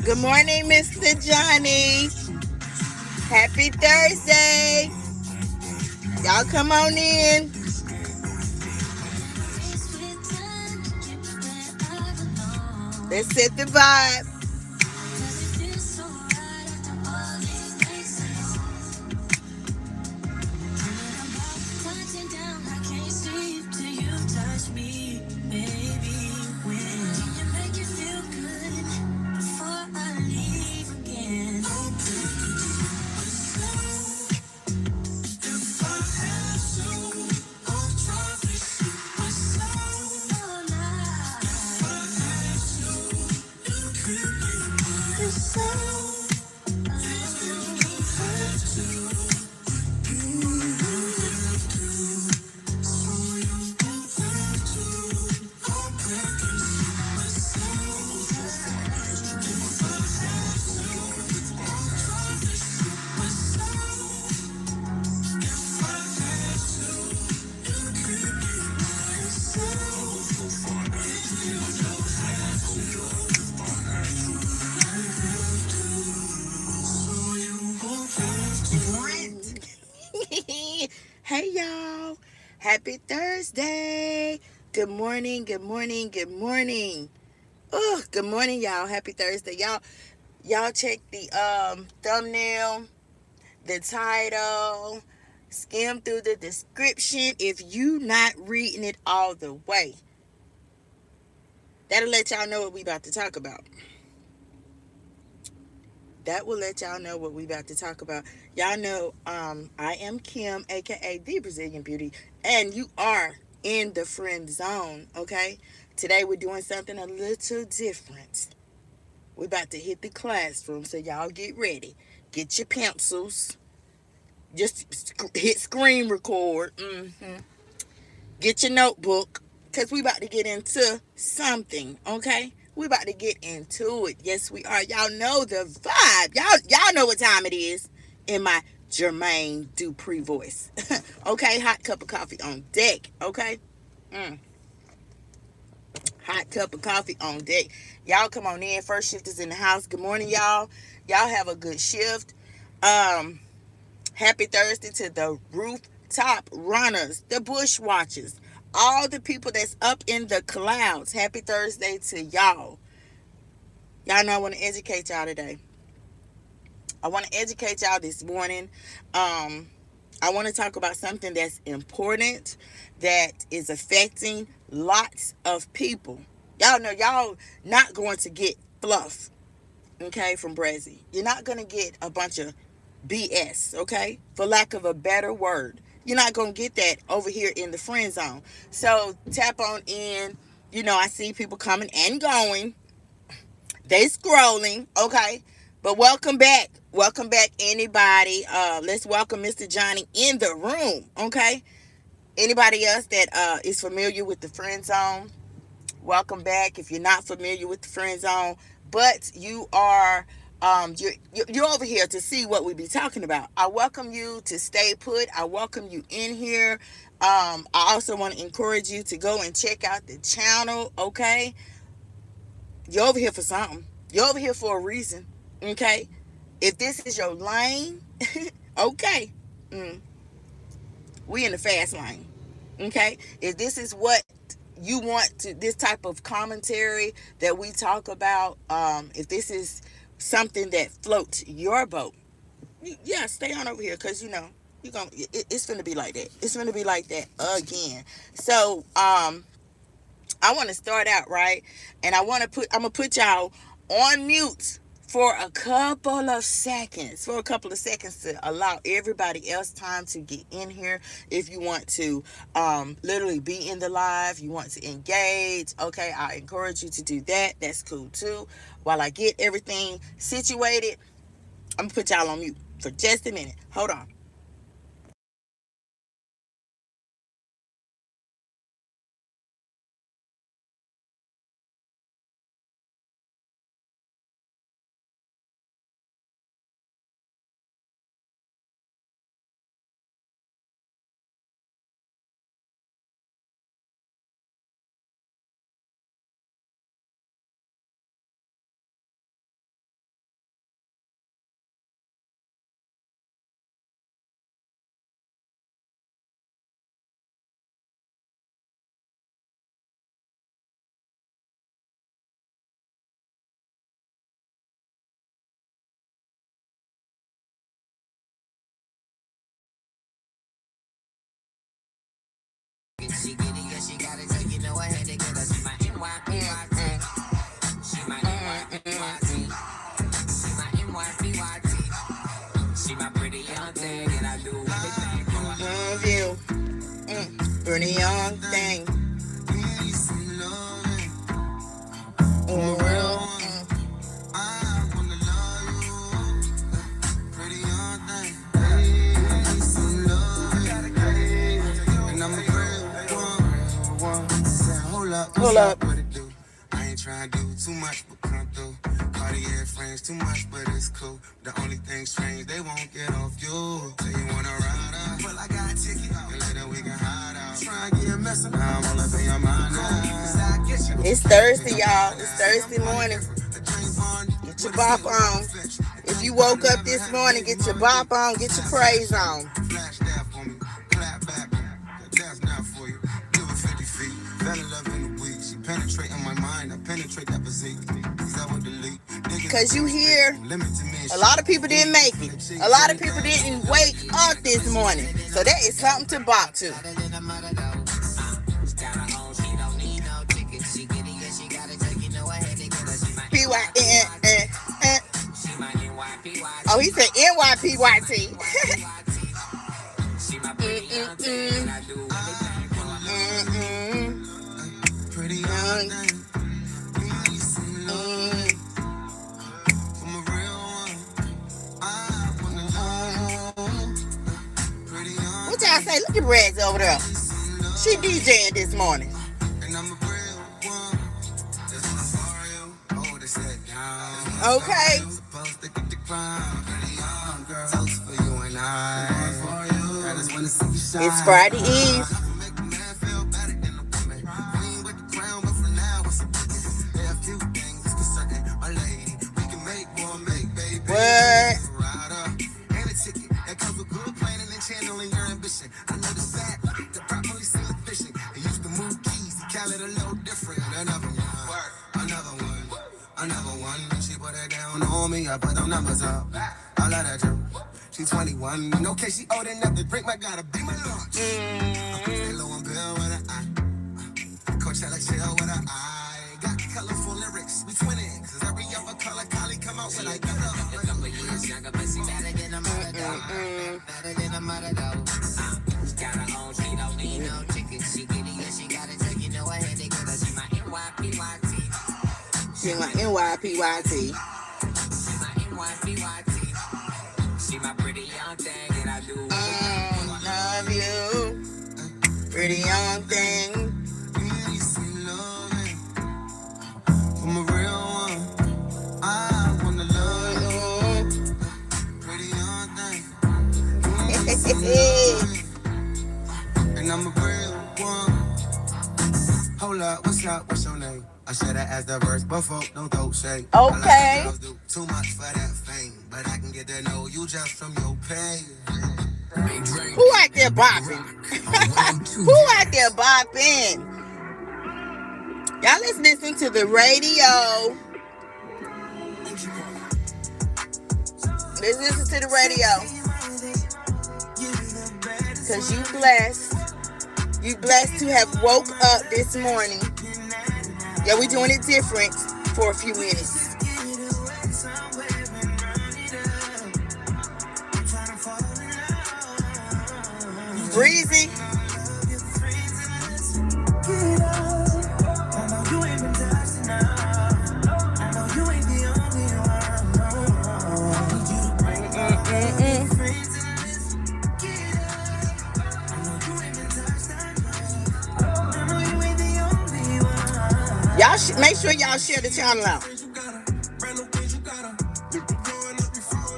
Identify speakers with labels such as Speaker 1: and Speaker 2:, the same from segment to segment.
Speaker 1: Good morning, Mr. Johnny. Happy Thursday. Y'all come on in. Let's set the vibe. Hey, y'all. Happy Thursday. Good morning. Good morning. Good morning. Oh, good morning, y'all. Happy Thursday. Y'all check the thumbnail, the title, skim through the description. If you not reading it all the way, that'll let y'all know what we about to talk about. That will let y'all know what we about to talk about. Y'all know I am Kim, aka the Brazilian Beauty, and you are in the friend zone, okay? Today we're doing something a little different. We're about to hit the classroom, so y'all get ready. Get your pencils. Just hit screen record. Get your notebook, because we about to get into something, okay? We about to get into it. Yes, we are. Y'all know the vibe. Y'all know what time it is in my Jermaine Dupree voice. Okay, hot cup of coffee on deck, okay? Mm, hot cup of coffee on deck. Y'all come on in. First shift is in the house. Good morning, y'all. Y'all have a good shift. Um, Happy Thursday to the rooftop runners, the bush watchers, all the people that's up in the clouds. Happy Thursday to y'all. Y'all know I want to educate y'all today. I want to educate y'all this morning. I want to talk about something that's important that is affecting lots of people. Y'all know y'all not going to get fluff, okay, from Brazzy. You're not going to get a bunch of BS, okay, for lack of a better word. You're not going to get that over here in the friend zone. So tap on in. You know, I see people coming and going. They scrolling, okay. But welcome back. Welcome back, anybody. Let's welcome Mr. Johnny in the room, okay. Anybody else that is familiar with the friend zone, welcome back. If you're not familiar with the friend zone, but you are you're over here to see what we be talking about, I welcome you to stay put. I welcome you in here. I also want to encourage you to go and check out the channel, okay. You're over here for something. You're over here for a reason, okay. If this is your lane, okay, mm, we in the fast lane, okay. If this is what you want to, this type of commentary that we talk about, if this is something that floats your boat, yeah, stay on over here, because you know you're gonna it's gonna be like that. It's gonna be like that again. So I want to start out right, and I'm gonna put y'all on mute for a couple of seconds, to allow everybody else time to get in here. If you want to literally be in the live, you want to engage, okay, I encourage you to do that. That's cool too. While I get everything situated, I'm gonna put y'all on mute for just a minute. Hold on. Pretty young thing. On real. Hold up.
Speaker 2: I ain't trying to do too much, but come through. Cartier frames too much, but it's cool. The only thing strange, they won't get off you. Say you wanna ride up, well I got a ticket. And later we can hide out. Try and get messing. Now I'm all up in your mind now.
Speaker 1: It's Thursday, y'all. It's Thursday morning. Get your bop on. If you woke up this morning, get your bop on. Get your praise on.
Speaker 2: Flash that for me, clap back. That's not for you. Give it 50 feet. Fell in love in the week. She penetrating my mind. I penetrate that physique.
Speaker 1: Because you hear, a lot of people didn't make it. A lot of people didn't wake up this morning. So that is something to bop to. P-Y-N-N. Oh, he said N-Y-P-Y-T. Pretty young. What y'all say? Look at Reds over there. She DJing this morning. Okay. It's Friday Eve. What?
Speaker 2: Another one, she put it down on me, I put them numbers up. All of that true. She's 21, in no case she old enough to drink, I gotta be my lunch. Stay low on bill with an eye. Coachella chill with an eye. Got colorful lyrics, we twinning. Cause every other color Collie come out with like, get up. A couple years younger, but she better than a mother dog. Better than a mother dog. Got her own, she don't need no chicken. She giddy, yeah, she got it, so you know I had to get her. She my NYPYT.
Speaker 1: She my NYPYT.
Speaker 2: She my NYPYT. She my pretty young thing, and I do
Speaker 1: love you. Pretty young thing.
Speaker 2: I'm a real one. I wanna love you. Pretty young thing. And I'm a real one. Hold up, what's up? What's your name? I should have asked the verse before, don't throw shade.
Speaker 1: Okay.
Speaker 2: Girls do too much for that fame, but I can get to know you just from your page.
Speaker 1: Who out there bopping? Who out there bopping? Y'all listen to the radio. Let's listen to the radio. Because you blessed. You blessed to have woke up this morning. Yeah, we doing it different for a few minutes. Breezy. Y'all make sure y'all share the channel out.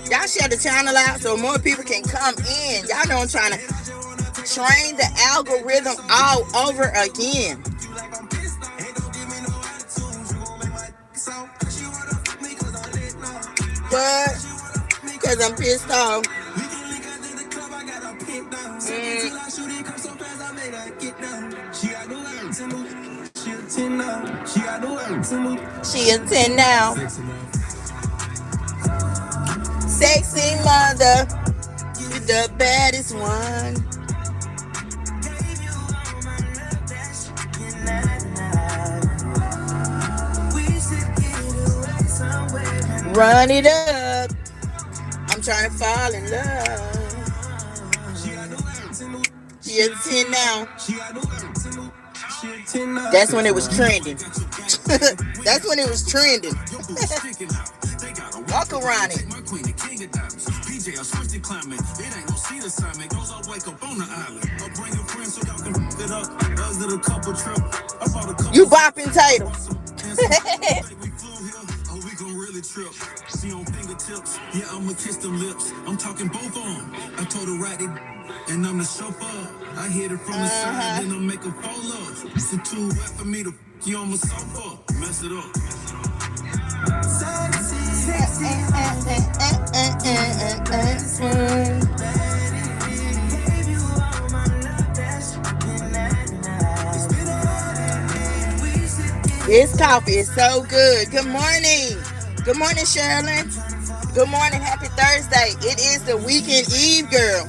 Speaker 1: Y'all share the channel out so more people can come in. Y'all know I'm trying to train the algorithm all over again. But because I'm pissed off. She a 10 now. Sexy mother, you're the baddest one. Run it up. I'm trying to fall in love. She She a 10 now.
Speaker 2: She got no she a 10 now.
Speaker 1: That's when it was trending. That's when it was trending.
Speaker 2: Your boots sticking out. They got a
Speaker 1: Walk
Speaker 2: walk around.
Speaker 1: around it.
Speaker 2: Take my queen, the king of diamonds. PJ, I switched to climbing. It ain't no seat assignment. Goes all wake up on the island. I'll bring your friends so y'all can f it up. Us did a couple trip. I bought a couple.
Speaker 1: You bopping Tatum.
Speaker 2: We flew here. Oh, we gon' really trip. See on fingertips. Yeah, I'ma kiss them lips. I'm talking both on 'em. I told her right it. And I'm the chauffeur. I hit it from the side, then I make a fall up. It's too wet for me to you on my sofa. Mess it up.
Speaker 1: This coffee is so good. Good morning. Good morning, Shirley. Good morning. Happy Thursday. It is the weekend eve, girl.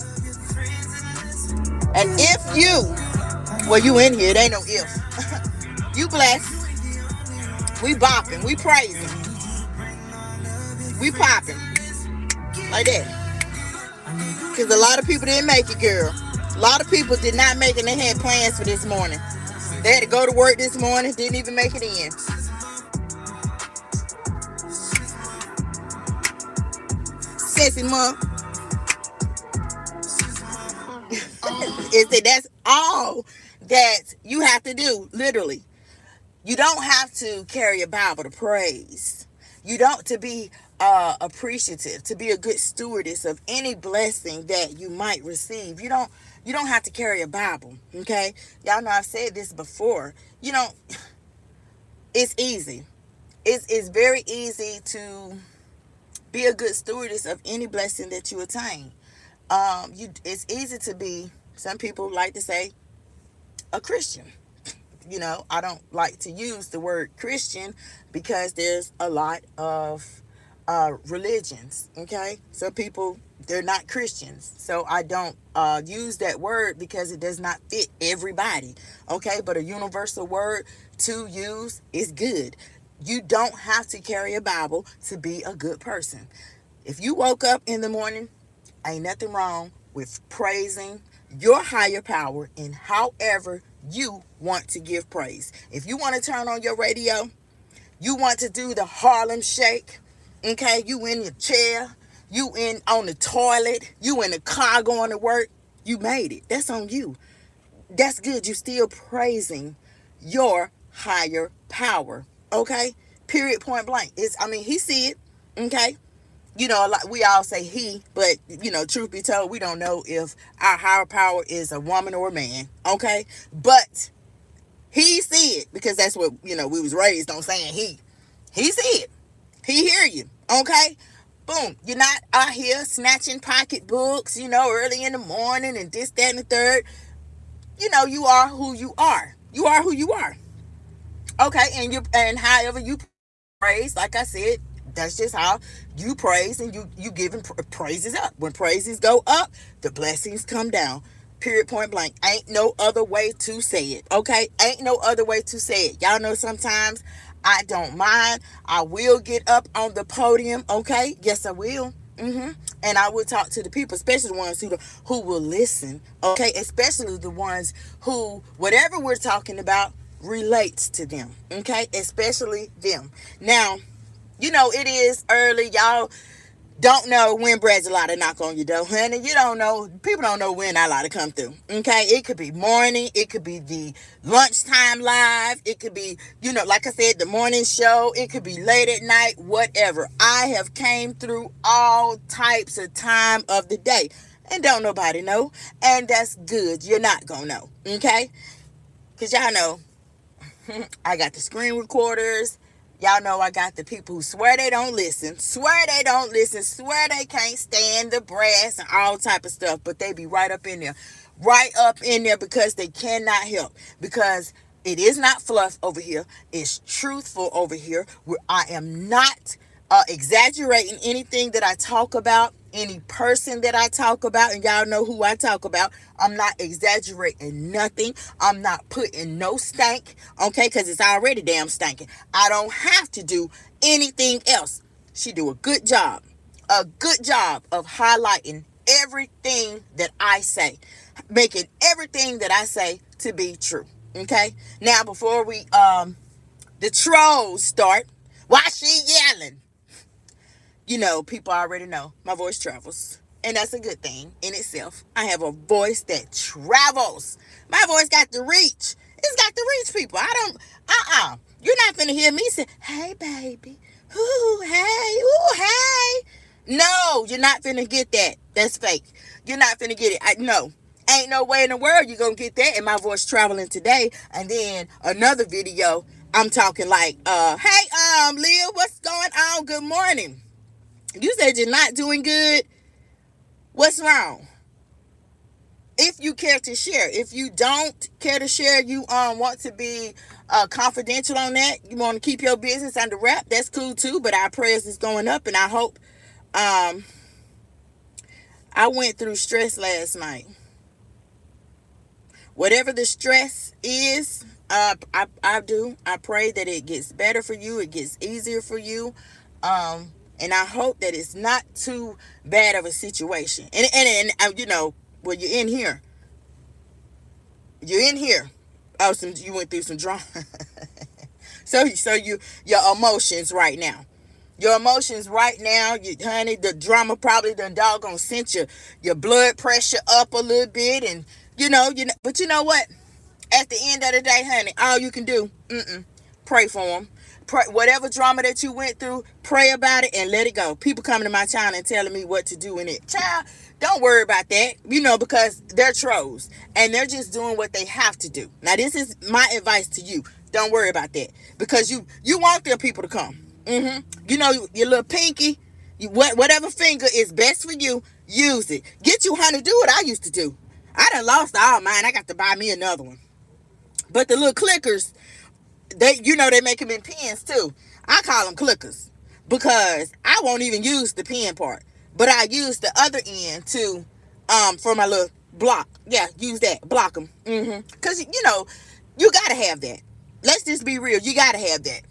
Speaker 1: And if you, well, you in here, it ain't no if. You blessed. We bopping. We praising. We popping. Like that. Because a lot of people didn't make it, girl. A lot of people did not make it. They had plans for this morning. They had to go to work this morning. Didn't even make it in. Sissy mom. That's all that you have to do, literally. You don't have to carry a Bible to praise. You don't to be appreciative, to be a good stewardess of any blessing that you might receive. You don't have to carry a Bible. Okay, y'all know I've said this before. It's easy. It's very easy to be a good stewardess of any blessing that you attain. It's easy to be. Some people like to say a Christian. I don't like to use the word Christian because there's a lot of religions. Okay, some people, they're not Christians, so I don't use that word because it does not fit everybody. Okay, but a universal word to use is good. You don't have to carry a Bible to be a good person. If you woke up in the morning, ain't nothing wrong with praising your higher power in however you want to give praise. If you want to turn on your radio, you want to do the Harlem Shake, okay? You in your chair, you in on the toilet, you in the car going to work, you made it. That's on you. That's good. You still praising your higher power, okay? Period, point blank. He see it, okay? Like we all say he, but truth be told, we don't know if our higher power is a woman or a man, okay? But he see it because that's what we was raised on, saying he see it, he hear you, okay? Boom. You're not out here snatching pocketbooks, early in the morning and this, that, and the third. You are who you are. You are who you are, okay? And however you praise, like I said, that's just how you praise, and you giving praises up. When praises go up, the blessings come down. Period, point blank. Ain't no other way to say it, okay? Ain't no other way to say it. Y'all know sometimes I don't mind. I will get up on the podium, okay? Yes, I will. And I will talk to the people, especially the ones who will listen, okay? Especially the ones who, whatever we're talking about, relates to them, okay? Especially them. Now, it is early. Y'all don't know when Brad's allowed to knock on your door, honey. You don't know. People don't know when I allowed to come through, okay? It could be morning. It could be the lunchtime live. It could be, like I said, the morning show. It could be late at night, whatever. I have came through all types of time of the day. And don't nobody know. And that's good. You're not going to know, okay? Because y'all know I got the screen recorders. Y'all know I got the people who swear they don't listen, swear they can't stand the brass and all type of stuff, but they be right up in there because they cannot help, because it is not fluff over here. It's truthful over here, where I am not exaggerating anything that I talk about, any person that I talk about, and y'all know who I talk about. I'm not exaggerating nothing. I'm not putting no stank, okay, because it's already damn stanking. I don't have to do anything else. She do a good job of highlighting everything that I say, making everything that I say to be true. Okay. Now, before we the trolls start, why she yelling? People already know my voice travels. And that's a good thing in itself. I have a voice that travels. My voice got the reach. It's got to reach people. I don't, You're not finna hear me say, hey, baby. Ooh, hey. Ooh, hey. No, you're not finna get that. That's fake. You're not finna get it. No. Ain't no way in the world you're gonna get that in my voice traveling today. And then another video, I'm talking like, hey, Leah, what's going on? Good morning. You said you're not doing good. What's wrong? If you care to share. If you don't care to share, you want to be confidential on that. You want to keep your business under wrap. That's cool too. But our prayers is going up, and I hope. I went through stress last night. Whatever the stress is, I do. I pray that it gets better for you. It gets easier for you. And I hope that it's not too bad of a situation. Well, you're in here. You're in here. Oh, you went through some drama. Your emotions right now. Your emotions right now, honey, the drama probably done doggone sent your blood pressure up a little bit, and but you know what? At the end of the day, honey, all you can do, pray for them. Pray, whatever drama that you went through, pray about it and let it go. People coming to my channel and telling me what to do in it. Child, don't worry about that, because they're trolls and they're just doing what they have to do. Now, this is my advice to you. Don't worry about that because you want them people to come. Your little pinky, whatever finger is best for you, use it. Get you, honey, do what I used to do. I done lost all mine. I got to buy me another one. But the little clickers, they make them in pens too. I call them clickers because I won't even use the pen part, but I use the other end to, for my little block. Yeah, use that, block them. Cause you gotta have that. Let's just be real. You gotta have that.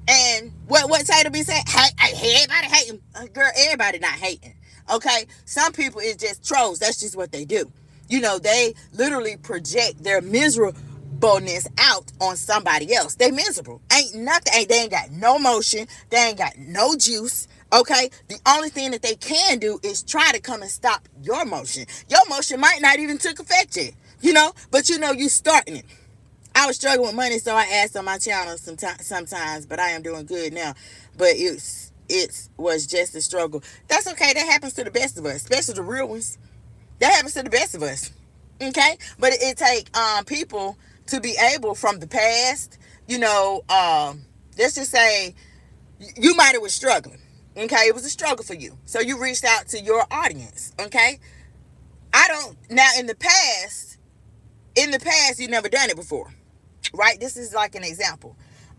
Speaker 1: And what Taylor be saying? Hey, everybody hating. Girl, everybody not hating. Okay? Some people is just trolls. That's just what they do. They literally project their miserableness out on somebody else. They miserable. Ain't nothing. They ain't got no motion. They ain't got no juice. Okay? The only thing that they can do is try to come and stop your motion. Your motion might not even took effect yet. But you starting it. I was struggling with money, so I asked on my channel sometimes, but I am doing good now. But it was just a struggle. That's okay. That happens to the best of us, especially the real ones. That happens to the best of us. Okay? But it take people to be able from the past, let's just say you might have was struggling. Okay? It was a struggle for you. So you reached out to your audience. Okay? Now in the past, you never done it before. Right? This is like an example.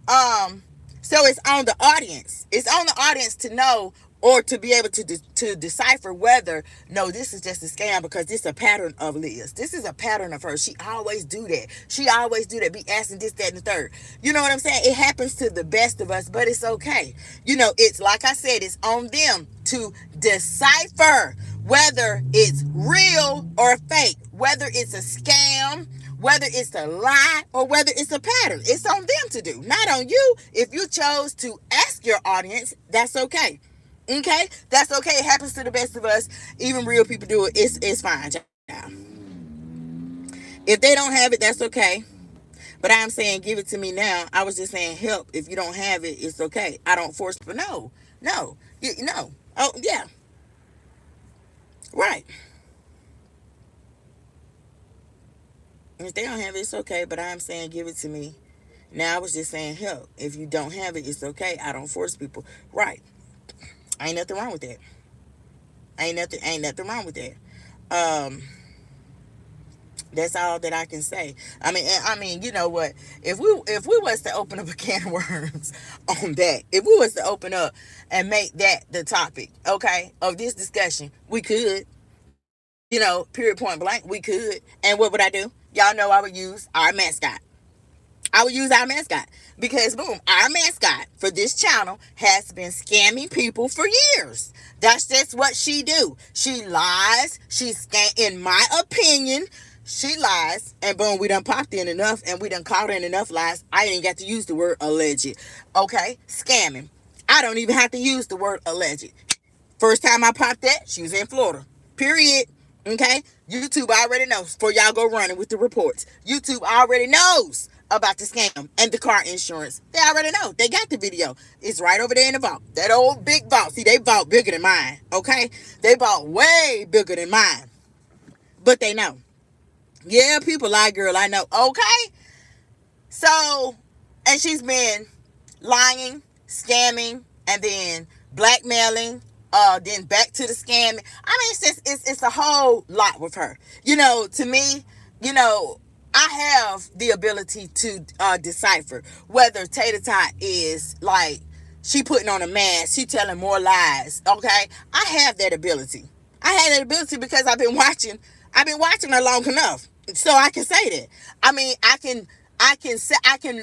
Speaker 1: So it's on the audience. It's on the audience to know or to be able to decipher whether, no, this is just a scam because this is a pattern of Liz. This is a pattern of her. She always do that. She always do that. Be asking this, that, and the third. You know what I'm saying? It happens to the best of us, but it's okay. It's like I said, it's on them to decipher whether it's real or fake, whether it's a scam, whether it's a lie, or whether it's a pattern. It's on them to do, not on you. If you chose to ask your audience, that's okay. Okay? That's okay. It happens to the best of us. Even real people do it. It's fine, child. If they don't have it, that's okay. But I'm saying give it to me now. I was just saying help. If you don't have it, it's okay. I don't force people. No. No. No. Oh, yeah. Right. If they don't have it, it's okay. But I'm saying give it to me. Now I was just saying help. If you don't have it, it's okay. I don't force people. Right. Ain't nothing wrong with that. Ain't nothing wrong with that. Um, that's all that I can say. I mean, you know what? If we was to open up a can of worms on that, if we was to open up and make that the topic, okay, of this discussion, we could. Period point blank, we could. And what would I do? Y'all know I would use our mascot. I would use our mascot because boom, our mascot for this channel has been scamming people for years. That's just what she do. She lies. In my opinion, she lies, and boom, we done popped in enough, and we done caught in enough lies. I ain't got to use the word alleged. Okay, scamming. I don't even have to use the word alleged. First time I popped that, she was in Florida. Period. Okay? YouTube already knows before y'all go running with the reports. YouTube already knows about the scam and the car insurance. They already know. They got the video. It's right over there in the vault. That old big vault. See, they vault bigger than mine. Okay? They vault way bigger than mine. But they know. Yeah, people lie, girl. I know. Okay? So, and she's been lying, scamming, and then blackmailing, then back to the scamming. I mean, it's a whole lot with her. To me, you know, I have the ability to decipher whether Tater Tot is like she putting on a mask, she telling more lies. Okay, I have that ability. I had that ability because I've been watching. I've been watching her long enough, so I can say that. I mean, I can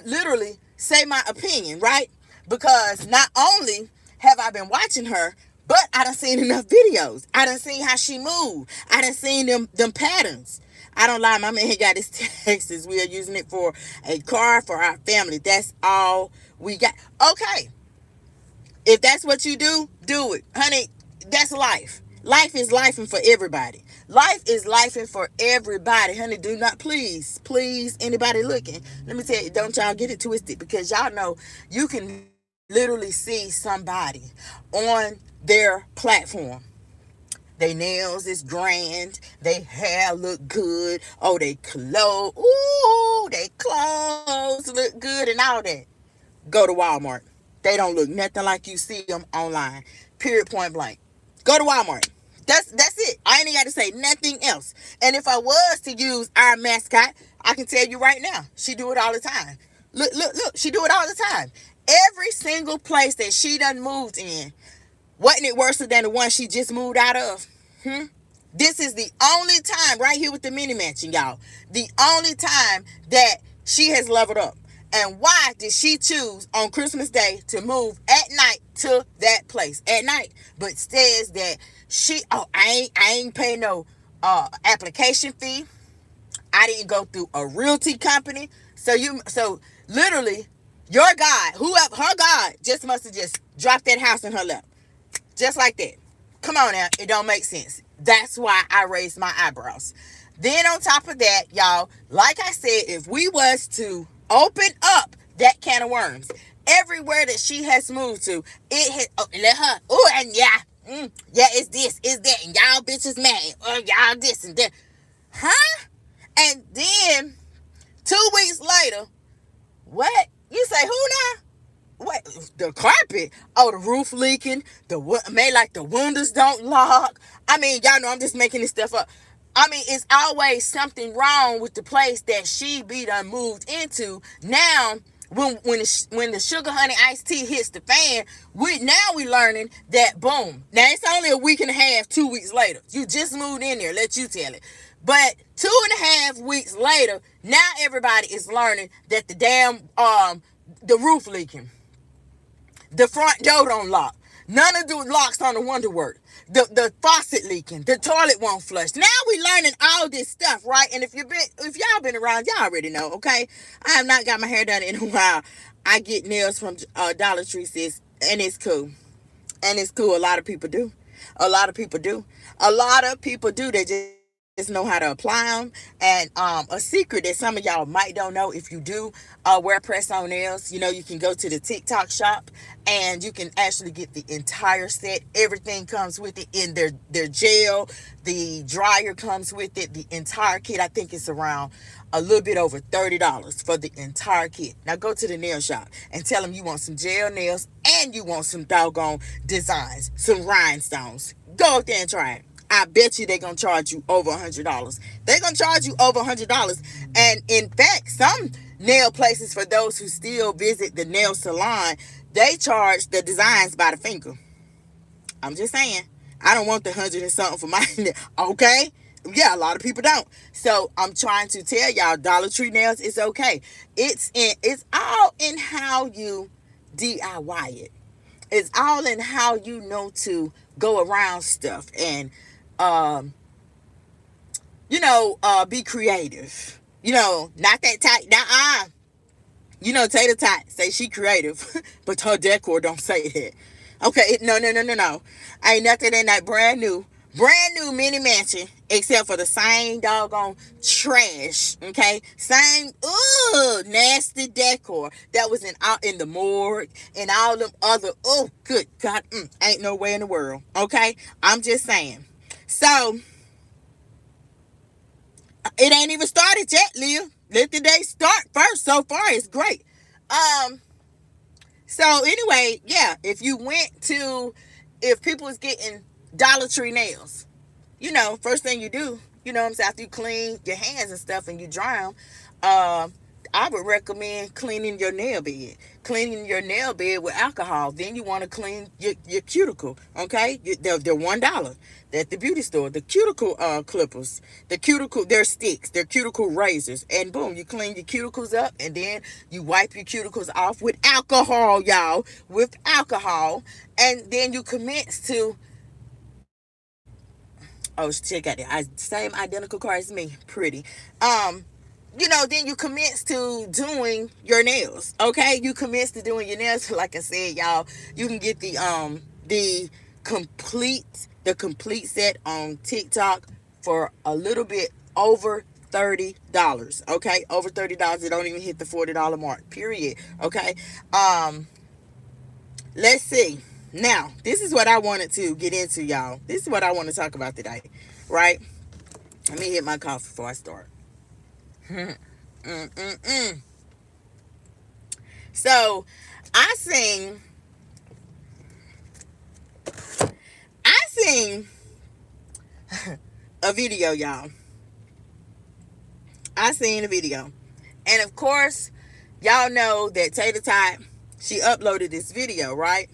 Speaker 1: literally say my opinion, right? Because not only have I been watching her, but I done seen enough videos. I done seen how she moved. I done seen them patterns. I don't lie, my man got his Texas. We are using it for a car for our family. That's all we got. Okay. If that's what you do it. Honey, that's life. Life is life and for everybody. Life is life and for everybody. Honey, do not, please, anybody looking. Let me tell you, don't y'all get it twisted because y'all know you can literally see somebody on their platform. They nails is grand. They hair look good. Oh, they clothes look good and all that. Go to Walmart. They don't look nothing like you see them online. Period, point blank. Go to Walmart. That's it. I ain't got to say nothing else. And if I was to use our mascot, I can tell you right now, she do it all the time. Look. She do it all the time. Every single place that she done moved in, wasn't it worse than the one she just moved out of? This is the only time, right here with the mini mansion, y'all. The only time that she has leveled up. And why did she choose on Christmas Day to move at night to that place at night? But says that I ain't pay no application fee. I didn't go through a realty company. So literally, your God, whoever her God, just must have just dropped that house in her lap, just like that. Come on now, it don't make sense. That's why I raised my eyebrows. Then on top of that, y'all, like I said, if we was to open up that can of worms, everywhere that she has moved to, it had let her. Oh, and yeah, it's this, it's that, and y'all bitches mad. Y'all this and that, huh? And then 2 weeks later, what you say? Who now? What, the carpet? Oh, the roof leaking. Made like the windows don't lock. I mean, y'all know I'm just making this stuff up. I mean, it's always something wrong with the place that she be done moved into. Now, when the sugar honey iced tea hits the fan, we learning that boom. Now it's only a week and a half, 2 weeks later. You just moved in there. Let you tell it. But 2.5 weeks later, now everybody is learning that the roof leaking. The front door don't lock. None of the locks on the wonder work. The faucet leaking. The toilet won't flush. Now we learning all this stuff, right? And if y'all been around, y'all already know, okay? I have not got my hair done in a while. I get nails from Dollar Tree, sis, and it's cool. And it's cool. A lot of people do. A lot of people do. A lot of people do. They just know how to apply them. And a secret that some of y'all might don't know, if you do wear press-on nails, you can go to the TikTok shop and you can actually get the entire set. Everything comes with it in their gel. The dryer comes with it. The entire kit, I think it's around a little bit over $30 for the entire kit. Now go to the nail shop and tell them you want some gel nails and you want some doggone designs, some rhinestones. Go up there and try it. I bet you they're going to charge you over $100. They're going to charge you over $100. And in fact, some nail places, for those who still visit the nail salon, they charge the designs by the finger. I'm just saying. I don't want the 100 and something for my nail. Okay? Yeah, a lot of people don't. So I'm trying to tell y'all, Dollar Tree nails is okay. It's all in how you DIY it. It's all in how you know to go around stuff and um be creative. Not that tight. Nah, Tater Tot say she creative, but her decor don't say that. Okay, no, no, no, no, no. Ain't nothing in that brand new mini mansion except for the same doggone trash. Okay, same nasty decor that was in the morgue and all them other. Oh, good God, ain't no way in the world. Okay, I'm just saying. So it ain't even started yet, Leah. Let the day start first. So far, it's great. Um, So anyway, yeah, if people was getting Dollar Tree nails, first thing you do, what I'm saying, after you clean your hands and stuff and you dry them, I would recommend cleaning your nail bed. Cleaning your nail bed with alcohol. Then you want to clean your cuticle, okay? They're $1 at the beauty store. The cuticle clippers, their sticks, their cuticle razors, and boom, you clean your cuticles up, and then you wipe your cuticles off with alcohol, y'all, with alcohol, and then you commence to. Oh, check out that. Same identical car as me. Pretty. Um, then you commence to doing your nails. Okay, you commence to doing your nails. Like I said, y'all, you can get the complete set on TikTok for a little bit over $30. Okay, over $30. It don't even hit the $40 mark. Period. Okay. Let's see. Now, this is what I wanted to get into, y'all. This is what I want to talk about today, right? Let me hit my coffee before I start. Mm-mm-mm. So, I seen, I seen a video, y'all. I seen a video, and of course, y'all know that Tater Tot, she uploaded this video, right?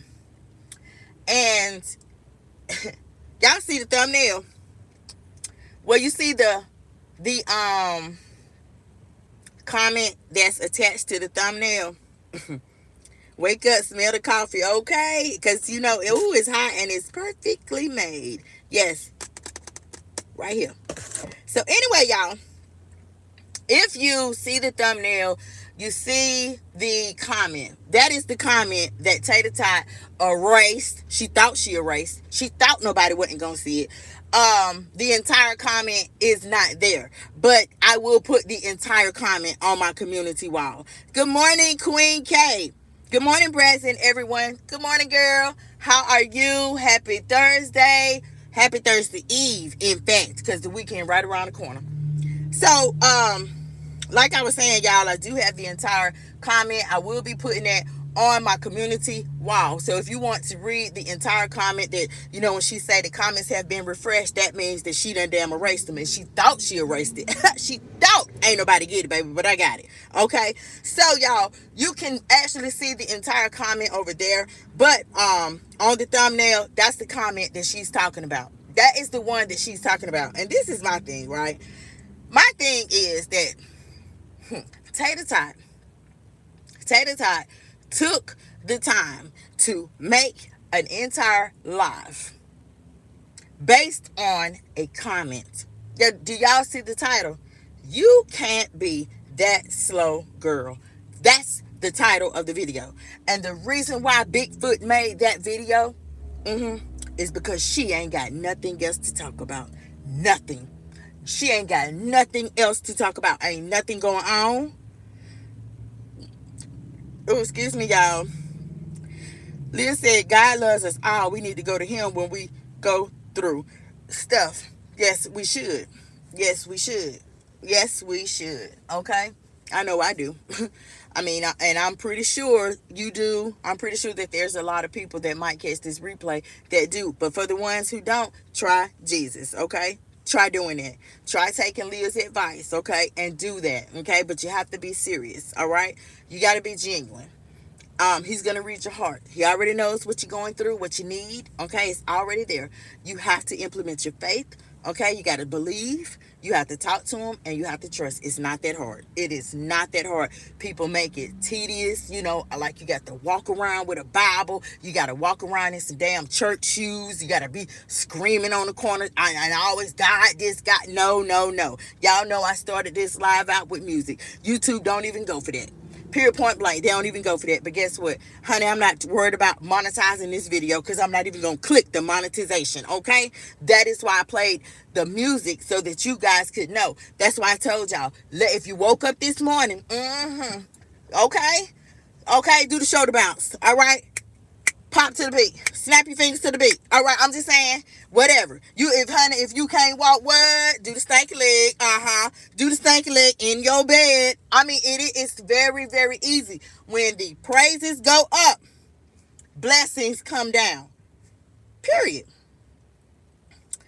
Speaker 1: And y'all see the thumbnail. Well, you see the comment that's attached to the thumbnail. Wake up, smell the coffee, okay? Because it's hot and it's perfectly made. Yes, right here. So anyway, y'all, if you see the thumbnail, you see the comment. That is the comment that Tater Tot erased. She thought she erased. She thought nobody wasn't gonna see it. The entire comment is not there, but I will put the entire comment on my community wall. Good morning, Queen K. Good morning, Brads and everyone. Good morning, girl. How are you? Happy Thursday. Happy Thursday Eve, in fact, because the weekend right around the corner. So, like I was saying, y'all, I do have the entire comment. I will be putting that on my community wall. So if you want to read the entire comment, that when she say the comments have been refreshed, that means that she done damn erased them, and she thought she erased it. She thought ain't nobody get it, baby, but I got it. Okay, so y'all, you can actually see the entire comment over there, but on the thumbnail, that's the comment that she's talking about. That is the one that she's talking about. And this is my thing, right? My thing is that Tater Tot, Tater Tot took the time to make an entire live based on a comment. Do y'all see the title? You can't be that slow, girl. That's the title of the video. And the reason why Bigfoot made that video is because she ain't got nothing else to talk about. Nothing. She ain't got nothing else to talk about. Ain't nothing going on. Oh, excuse me, y'all. Leah said, God loves us all. We need to go to him when we go through stuff. Yes, we should. Yes, we should. Yes, we should. Okay? I know I do. I mean, and I'm pretty sure you do. I'm pretty sure that there's a lot of people that might catch this replay that do. But for the ones who don't, try Jesus, okay? Try doing that. Try taking Leah's advice, okay? And do that, okay? But you have to be serious, all right? You got to be genuine. He's gonna read your heart. He already knows what you're going through, what you need. Okay, it's already there. You have to implement your faith. Okay, you got to believe, you have to talk to them, and you have to trust. It's not that hard. It is not that hard. People make it tedious, like you got to walk around with a Bible, you got to walk around in some damn church shoes, you got to be screaming on the corner. I always God, this, God. No, no, no. Y'all know I started this live out with music. YouTube don't even go for that. Period, point blank. They don't even go for that. But guess what? Honey, I'm not worried about monetizing this video because I'm not even going to click the monetization, okay? That is why I played the music so that you guys could know. That's why I told y'all, if you woke up this morning, okay? Okay, do the shoulder bounce, all right? Pop to the beat. Snap your fingers to the beat. All right, I'm just saying, whatever. If you can't walk, what? Do the stanky leg. Do the stanky leg in your bed. I mean, it's very, very easy. When the praises go up, blessings come down. Period.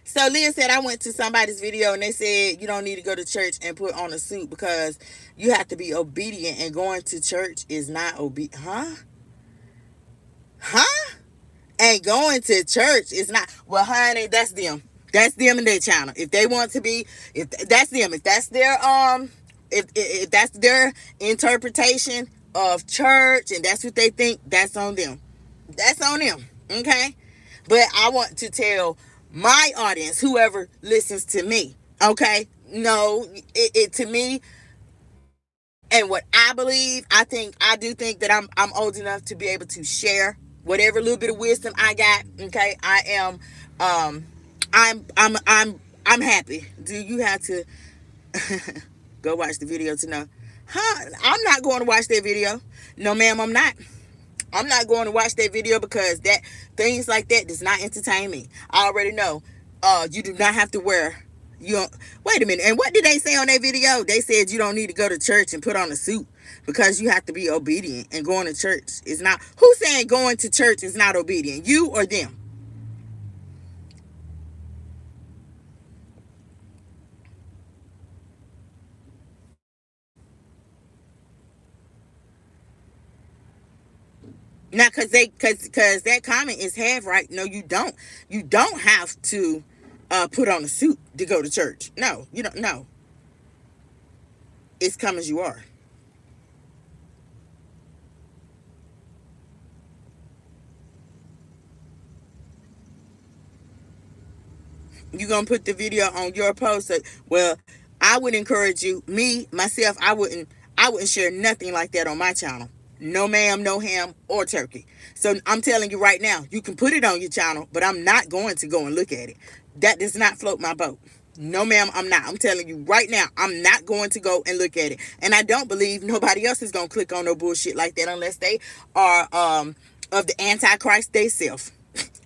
Speaker 1: So Leah said, I went to somebody's video and they said you don't need to go to church and put on a suit because you have to be obedient, and going to church is not obedient. Huh? And going to church is not. Well, honey, that's them. That's them and their channel. If they want to be, if that's them, if that's their if that's their interpretation of church and that's what they think, that's on them. That's on them. Okay? But I want to tell my audience, whoever listens to me, okay? No, it to me, and what I believe, I do think that I'm old enough to be able to share whatever little bit of wisdom I got. Okay, I am I'm happy. Do you have to go watch the video to know? I'm not going to watch that video. No, ma'am, I'm not. I'm not going to watch that video because that things like that does not entertain me. I already know. You do not have to wear. You don't, wait a minute. And what did they say on that video? They said you don't need to go to church and put on a suit because you have to be obedient. And going to church is not. Who's saying going to church is not obedient? You or them? Now, cause that comment is half right. No, you don't. You don't have to put on a suit to go to church. No, you don't. No, it's come as you are. You gonna put the video on your post? Well, I would encourage you. Me myself, I wouldn't. I wouldn't share nothing like that on my channel. No ma'am, no ham or turkey. So I'm telling you right now, you can put it on your channel, but I'm not going to go and look at it. That does not float my boat. No ma'am, I'm not. I'm telling you right now, I'm not going to go and look at it. And I don't believe nobody else is gonna click on no bullshit like that unless they are of the Antichrist they self.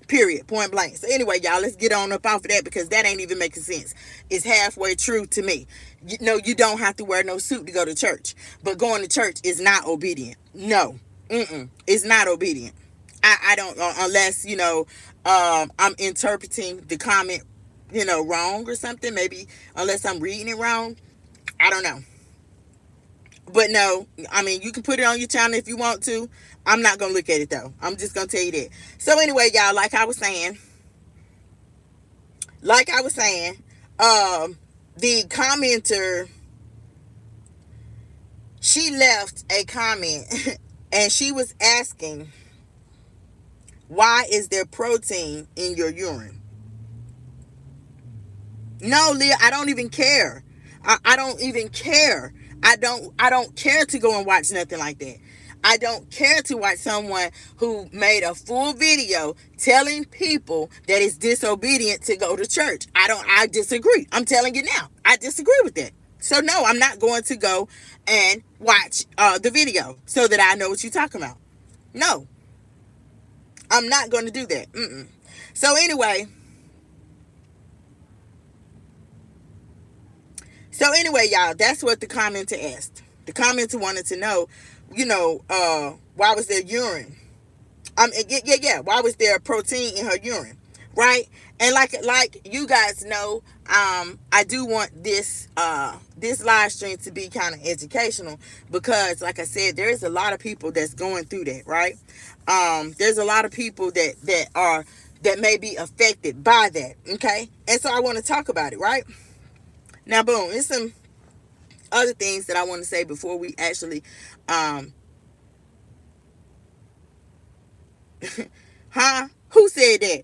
Speaker 1: Period. Point blank. So anyway, y'all, let's get on up off of that because that ain't even making sense. It's halfway true to me. No, you don't have to wear no suit to go to church. But going to church is not obedient. No. It's not obedient. I don't, unless, I'm interpreting the comment, wrong or something. Maybe unless I'm reading it wrong. I don't know. But no, I mean, you can put it on your channel if you want to. I'm not going to look at it, though. I'm just going to tell you that. So anyway, y'all, like I was saying, the commenter, she left a comment and she was asking, why is there protein in your urine? No, Leah, I don't even care. I don't even care. I don't care to go and watch nothing like that. I don't care to watch someone who made a full video telling people that it's disobedient to go to church. I disagree. I'm telling you now. I disagree with that. So no, I'm not going to go and watch the video so that I know what you're talking about. No, I'm not going to do that. So anyway, y'all, that's what the commenter asked. The commenter wanted to know, why was there urine? Yeah. Why was there protein in her urine, right? And like you guys know, I do want this live stream to be kind of educational because, like I said, there's a lot of people that's going through that, right? There's a lot of people that are that may be affected by that. Okay. And so I want to talk about it, right? Now, boom, there's some other things that I want to say before we actually, um, huh? Who said that?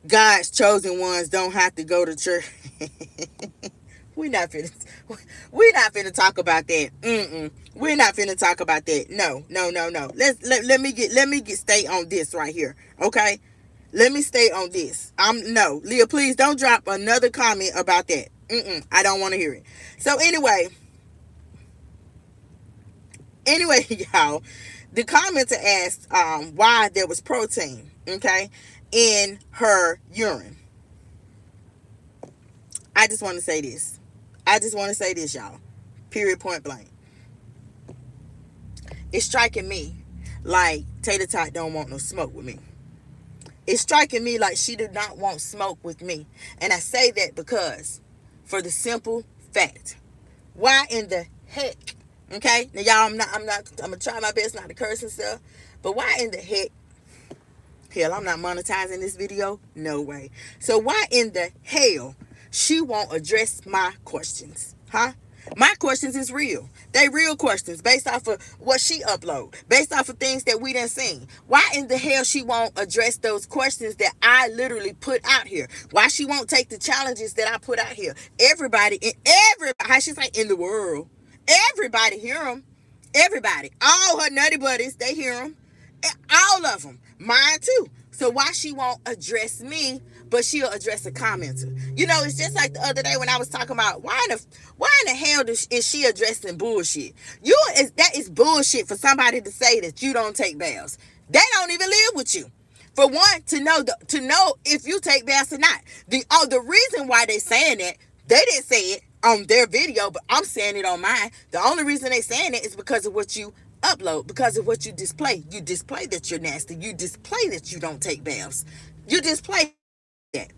Speaker 1: God's chosen ones don't have to go to church. we not finna, we not finna talk about that. We're not finna talk about that. No, no, no, no. Let me get stay on this right here. Okay. Let me stay on this. No, Leah, please don't drop another comment about that. I don't want to hear it. So anyway, y'all, the commenter asked why there was protein, okay, in her urine. I just want to say this. I just want to say this, y'all. Period, point blank. It's striking me like Tater Tot don't want no smoke with me. It's striking me like she did not want smoke with me. And I say that because, for the simple fact, why in the heck, okay? Now, y'all, I'm gonna try my best not to curse and stuff, but why in the heck, hell, I'm not monetizing this video? No way. So why in the hell she won't address my questions, huh? My questions is real. They real questions based off of what she upload, based off of things that we done seen. Why in the hell she won't address those questions that I literally put out here? Why she won't take the challenges that I put out here? How she's like, in the world, everybody hear them. Everybody, all her nutty buddies, they hear them. All of them, mine too. So why she won't address me, but she'll address a commenter? You know, it's just like the other day when I was talking about why in the hell is she addressing bullshit? That is bullshit for somebody to say that you don't take baths. They don't even live with you. For one, to know if you take baths or not. The reason why they saying that, they didn't say it on their video, but I'm saying it on mine. The only reason they saying it is because of what you upload, because of what you display. You display that you're nasty. You display that you don't take baths. You display that.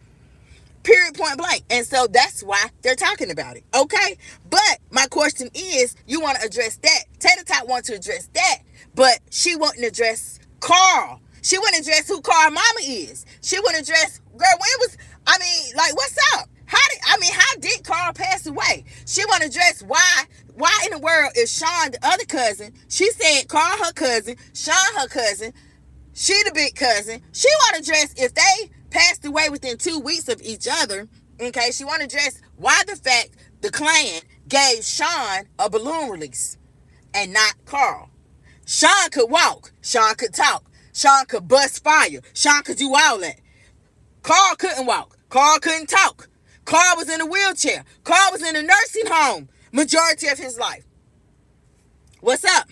Speaker 1: Period, point blank. And so that's why they're talking about it. Okay? But my question is, you want to address that. Tater Tot wants to address that, but she wouldn't address Carl. She wouldn't address who Carl mama is. She wouldn't address, girl, what's up? How did Carl pass away? She want to address why in the world is Sean the other cousin? She said Carl her cousin, Sean her cousin, she the big cousin. She want to address if they passed away within 2 weeks of each other. Okay, she want to address why the fact the clan gave Sean a balloon release and not Carl. Sean could walk. Sean could talk. Sean could bust fire. Sean could do all that. Carl couldn't walk. Carl couldn't talk. Carl was in a wheelchair. Carl was in a nursing home majority of his life. What's up?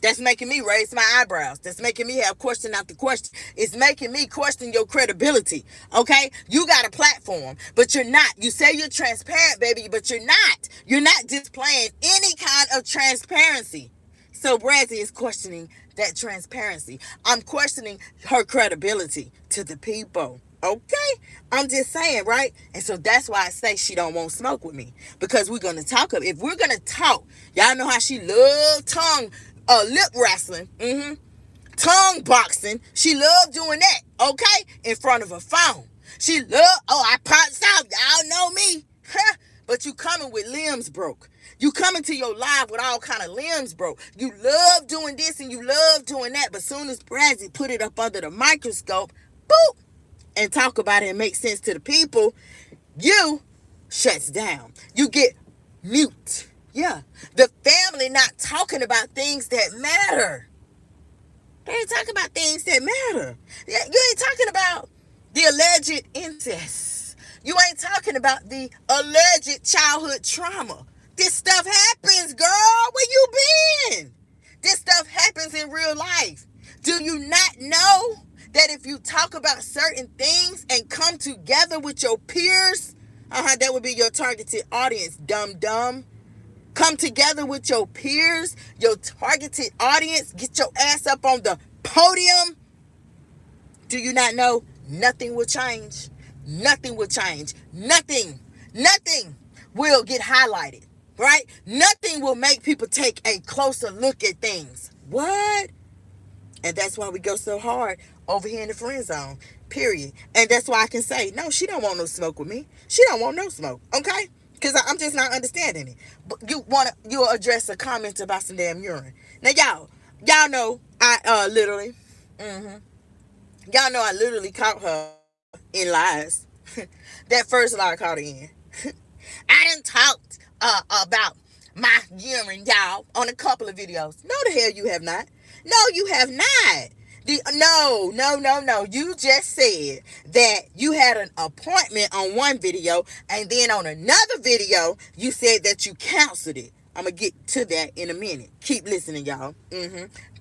Speaker 1: That's making me raise my eyebrows. That's making me have question after question. It's making me question your credibility. Okay? You got a platform, but you're not. You say you're transparent, baby, but you're not. You're not displaying any kind of transparency. So Brazzy is questioning that transparency. I'm questioning her credibility to the people. Okay? I'm just saying, right? And so that's why I say she don't want smoke with me. Because we're going to talk. If we're going to talk, y'all know how she love lip wrestling. Tongue boxing. She loved doing that. Okay? In front of a phone. She loved, I pops out. Y'all know me. But you coming with limbs broke. You coming to your live with all kind of limbs broke. You love doing this and you love doing that. But soon as Brazzy put it up under the microscope, boop, and talk about it and make sense to the people, you shuts down. You get mute. Yeah. The family not talking about things that matter. They ain't talking about things that matter. You ain't talking about the alleged incest. You ain't talking about the alleged childhood trauma. This stuff happens, girl. Where you been? This stuff happens in real life. Do you not know that if you talk about certain things and come together with your peers, that would be your targeted audience, dumb. Come together with your peers, your targeted audience, get your ass up on the podium. Do you not know nothing will change? Nothing will change. Nothing will get highlighted, right? Nothing will make people take a closer look at things. What? And that's why we go so hard over here in the friend zone. Period. And that's why I can say, no, she don't want no smoke with me. She don't want no smoke. Okay? Because I'm just not understanding it. But you'll address a comment about some damn urine. Now y'all know I literally, mm-hmm, y'all know I literally caught her in lies. That first lie I caught her in. I done talked about my urine, y'all, on a couple of videos. No, the hell you have not. No, you have not. No. You just said that you had an appointment on one video, and then on another video, you said that you canceled it. I'm going to get to that in a minute. Keep listening, y'all.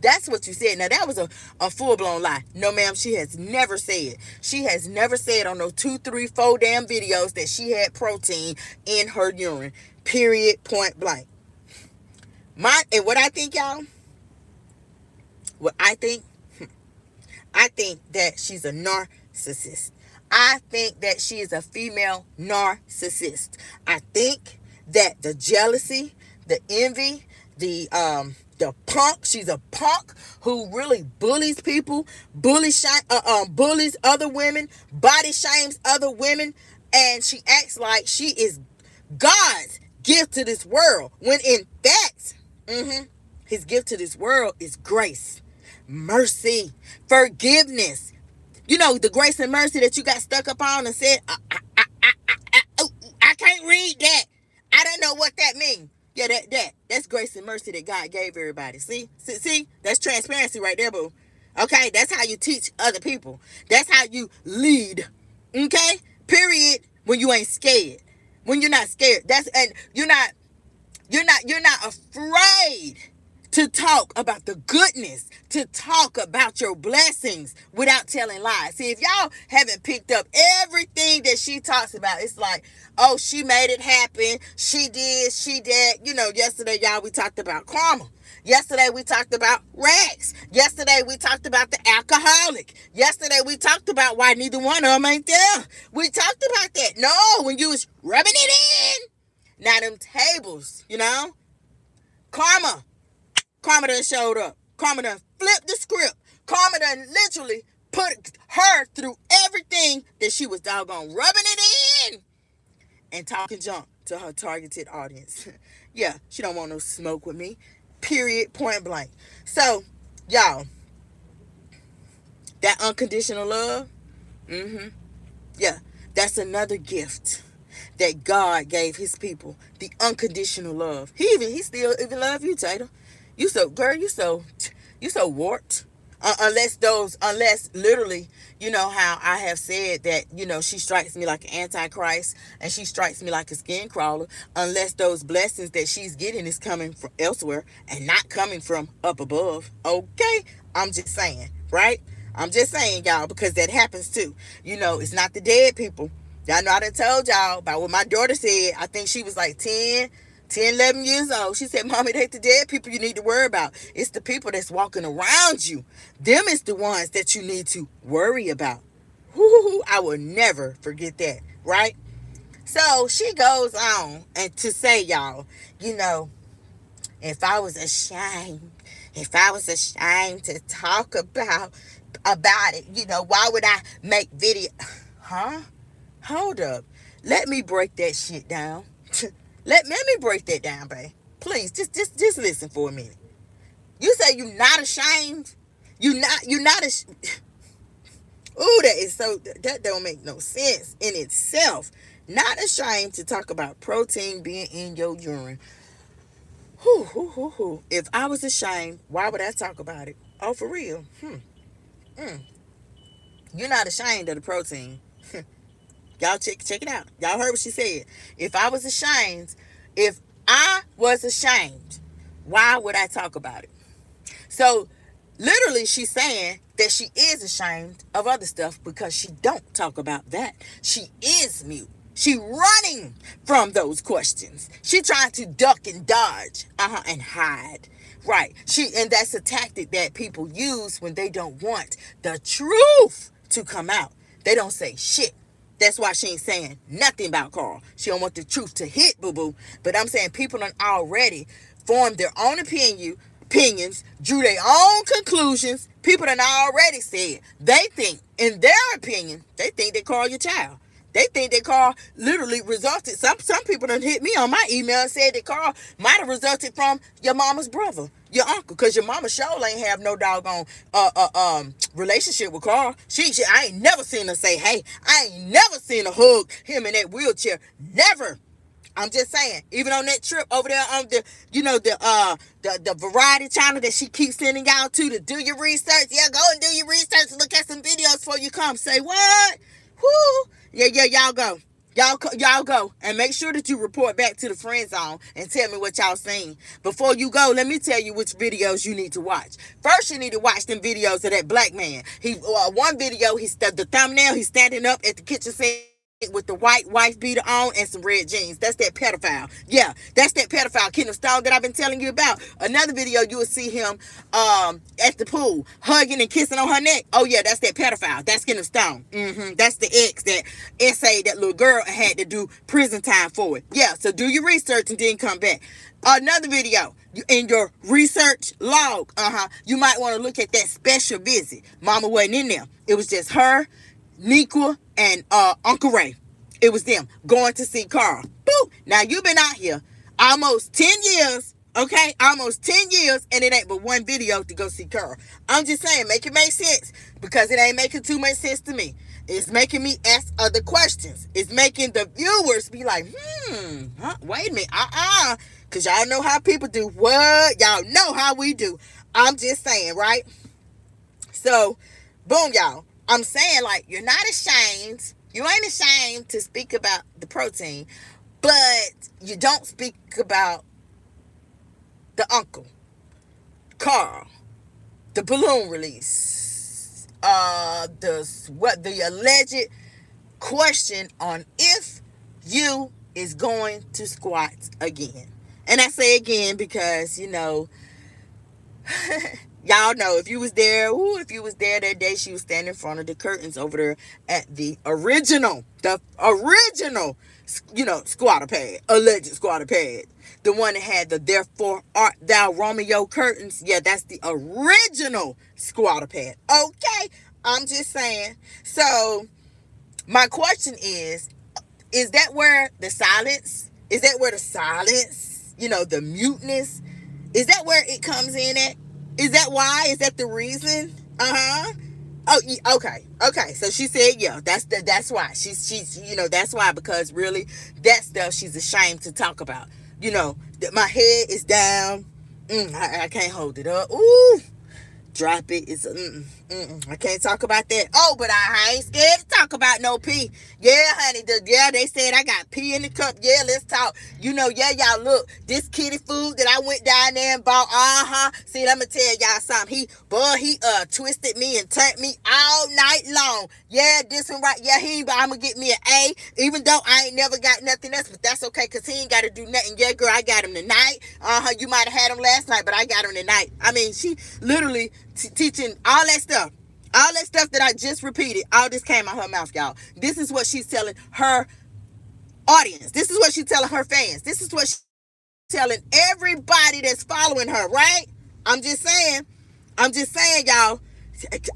Speaker 1: That's what you said. Now, that was a full-blown lie. No, ma'am, she has never said. She has never said on those 2, 3, 4 damn videos that she had protein in her urine. Period, point blank. And what I think, y'all, what I think that she's a narcissist. I think that she is a female narcissist. I think that the jealousy, the envy, the punk, she's a punk who really bullies people, bullies other women, body shames other women, and she acts like she is God's gift to this world, when in fact, his gift to this world is grace, mercy, forgiveness. You know, the grace and mercy that you got stuck up on and said, I can't read that. I don't know what that means. Yeah, that's grace and mercy that God gave everybody. See, that's transparency right there, boo. Okay, that's how you teach other people. That's how you lead. Okay, period. When you ain't scared, when you're not scared, and you're not afraid to talk about the goodness, to talk about your blessings without telling lies. See, if y'all haven't picked up everything that she talks about, it's like, oh, she made it happen. She did, she did. You know, yesterday, y'all, we talked about karma. Yesterday, we talked about Rex. Yesterday, we talked about the alcoholic. Yesterday, we talked about why neither one of them ain't there. We talked about that. No, when you was rubbing it in. Now, them tables, Karma. Karma done showed up. Karma done flipped the script. Karma done literally put her through everything that she was doggone rubbing it in and talking junk to her targeted audience. Yeah, she don't want no smoke with me. Period, point blank. So, y'all, that unconditional love, yeah, that's another gift that God gave his people. The unconditional love. He still even love you, Tater. You so warped. Unless literally, you know how I have said that, she strikes me like an antichrist and she strikes me like a skin crawler. Unless those blessings that she's getting is coming from elsewhere and not coming from up above. Okay, I'm just saying, right? I'm just saying, y'all, because that happens too. It's not the dead people. Y'all know I done told y'all about what my daughter said. I think she was like 11 years old. She said, Mommy, it ain't the dead people you need to worry about. It's the people that's walking around you. Them is the ones that you need to worry about. I will never forget that, right? So she goes on and to say, y'all, if I was ashamed to talk about it, why would I make video? Huh? Hold up. Let me break that shit down. Let me break that down, babe. Please, just listen for a minute. You say you're not ashamed? You're not ashamed. Ooh, that don't make no sense in itself. Not ashamed to talk about protein being in your urine. If I was ashamed, why would I talk about it? Oh, for real? You're not ashamed of the protein. Y'all check it out. Y'all heard what she said. If I was ashamed, why would I talk about it? So literally she's saying that she is ashamed of other stuff because she don't talk about that. She is mute. She running from those questions. She trying to duck and dodge, and hide. Right. And that's a tactic that people use when they don't want the truth to come out. They don't say shit. That's why she ain't saying nothing about Carl. She don't want the truth to hit, boo-boo. But I'm saying people done already formed their own opinions, drew their own conclusions, People done already said they think, in their opinion, they think they call your child. They think that Carl literally resulted. Some people done hit me on my email and said that Carl might have resulted from your mama's brother, your uncle, because your mama sure ain't have no doggone relationship with Carl. She I ain't never seen her say, hey. I ain't never seen her hug him in that wheelchair. Never. I'm just saying, even on that trip over there on the, the variety channel that she keeps sending y'all to do your research. Yeah, go and do your research and look at some videos before you come. Say what? Whoo. Yeah, y'all go. Y'all go and make sure that you report back to the friend zone and tell me what y'all seen. Before you go, let me tell you which videos you need to watch. First, you need to watch them videos of that black man. One video, the thumbnail, he's standing up at the kitchen sink with the white wife beater on and some red jeans. That's that pedophile. Yeah, that's that pedophile, Kenneth Stone, that I've been telling you about. Another video, you will see him at the pool hugging and kissing on her neck. Oh yeah, that's that pedophile. That's Kenneth Stone. That's the ex that essay that little girl had to do prison time for it. Yeah, so do your research and then come back. Another video, in your research log, you might want to look at that special visit. Mama wasn't in there. It was just her, Nequa, and Uncle Ray. It was them going to see Carl. Boop. Now you've been out here almost 10 years, okay? Almost 10 years, and it ain't but one video to go see Carl. I'm just saying, make it make sense, because it ain't making too much sense to me. It's making me ask other questions. It's making the viewers be like, wait a minute, because y'all know how people do. What? Y'all know how we do. I'm just saying, right? So, boom, y'all. I'm saying, like, you're not ashamed. You ain't ashamed to speak about the protein, but you don't speak about the uncle, Carl, the balloon release, the alleged question on if you is going to squat again. And I say again because, y'all know if you was there that day, she was standing in front of the curtains over there at the original, squatter pad, alleged squatter pad. The one that had the "Therefore Art Thou Romeo" curtains. Yeah, that's the original squatter pad. Okay, I'm just saying. So, my question is that where the silence, the muteness, is that where it comes in at? Is that why? Is that the reason? Oh, okay. So she said, yeah, that's why. She's that's why, because really, that stuff she's ashamed to talk about. That my head is down. I can't hold it up. Ooh. Drop it. It's I can't talk about that. Oh, but I ain't scared to talk about no pee. Yeah, honey. They said I got pee in the cup. Yeah, let's talk. Yeah, y'all look. This kitty food that I went down there and bought. See, let me tell y'all something. He twisted me and turned me all night long. Yeah, this one right. Yeah, I'm gonna get me an A. Even though I ain't never got nothing else, but that's okay, cause he ain't gotta do nothing. Yeah, girl, I got him tonight. You might have had him last night, but I got him tonight. I mean, she literally teaching all that stuff. All that stuff that I just repeated, all this came out her mouth, y'all. This is what she's telling her audience. This is what she's telling her fans. This is what she's telling everybody that's following her, right? I'm just saying, y'all.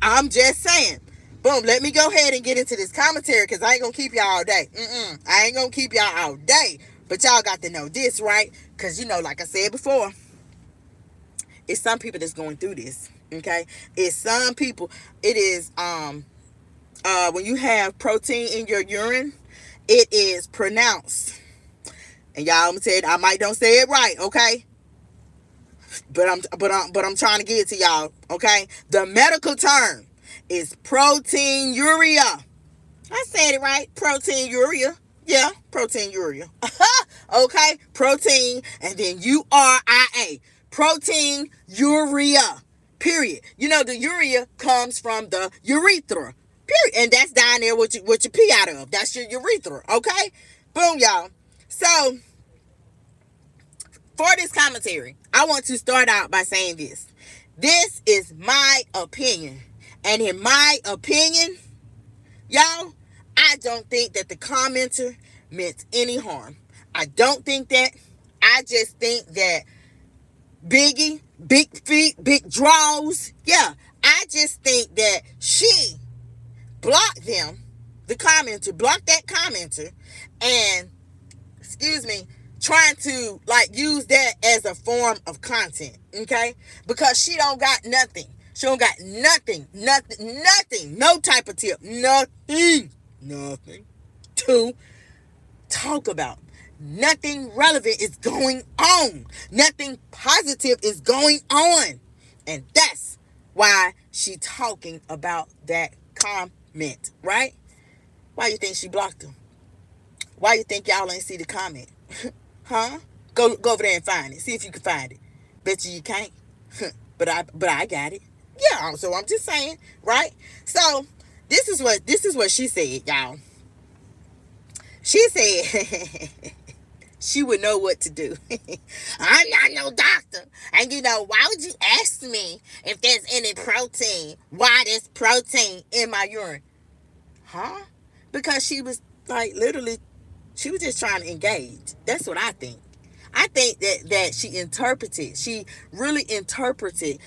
Speaker 1: I'm just saying. Boom, let me go ahead and get into this commentary, because I ain't going to keep y'all all day. I ain't going to keep y'all all day. But y'all got to know this, right? Because, like I said before, it's some people that's going through this. Okay, it's some people. It is when you have protein in your urine, it is pronounced. And y'all, I'm gonna tell you, I might don't say it right, okay? But I'm trying to get it to y'all, okay? The medical term is proteinuria. I said it right, proteinuria. Yeah, proteinuria. Okay, protein, and then URIA, proteinuria. Period. The urea comes from the urethra. Period. And that's down there what you pee out of. That's your urethra. Okay? Boom, y'all. So, for this commentary, I want to start out by saying this. This is my opinion. And in my opinion, y'all, I don't think that the commenter meant any harm. I don't think that. I just think that Biggie, big feet, big draws. Yeah, I just think that she blocked them, the commenter, blocked that commenter, and excuse me, trying to like use that as a form of content, okay? Because she don't got nothing. She don't got nothing, no type of tip, nothing to talk about. Nothing relevant is going on. Nothing positive is going on. And that's why she talking about that comment, right? Why you think she blocked him? Why you think y'all ain't see the comment? Huh? Go over there and find it. See if you can find it. Bet you can't. but I got it. Yeah, so I'm just saying, right? So this is what she said, y'all. She said she would know what to do. I'm not no doctor. And why would you ask me if there's any protein? Why there's protein in my urine? Huh? Because she was like literally, she was just trying to engage. That's what I think. I think that she interpreted. She really interpreted.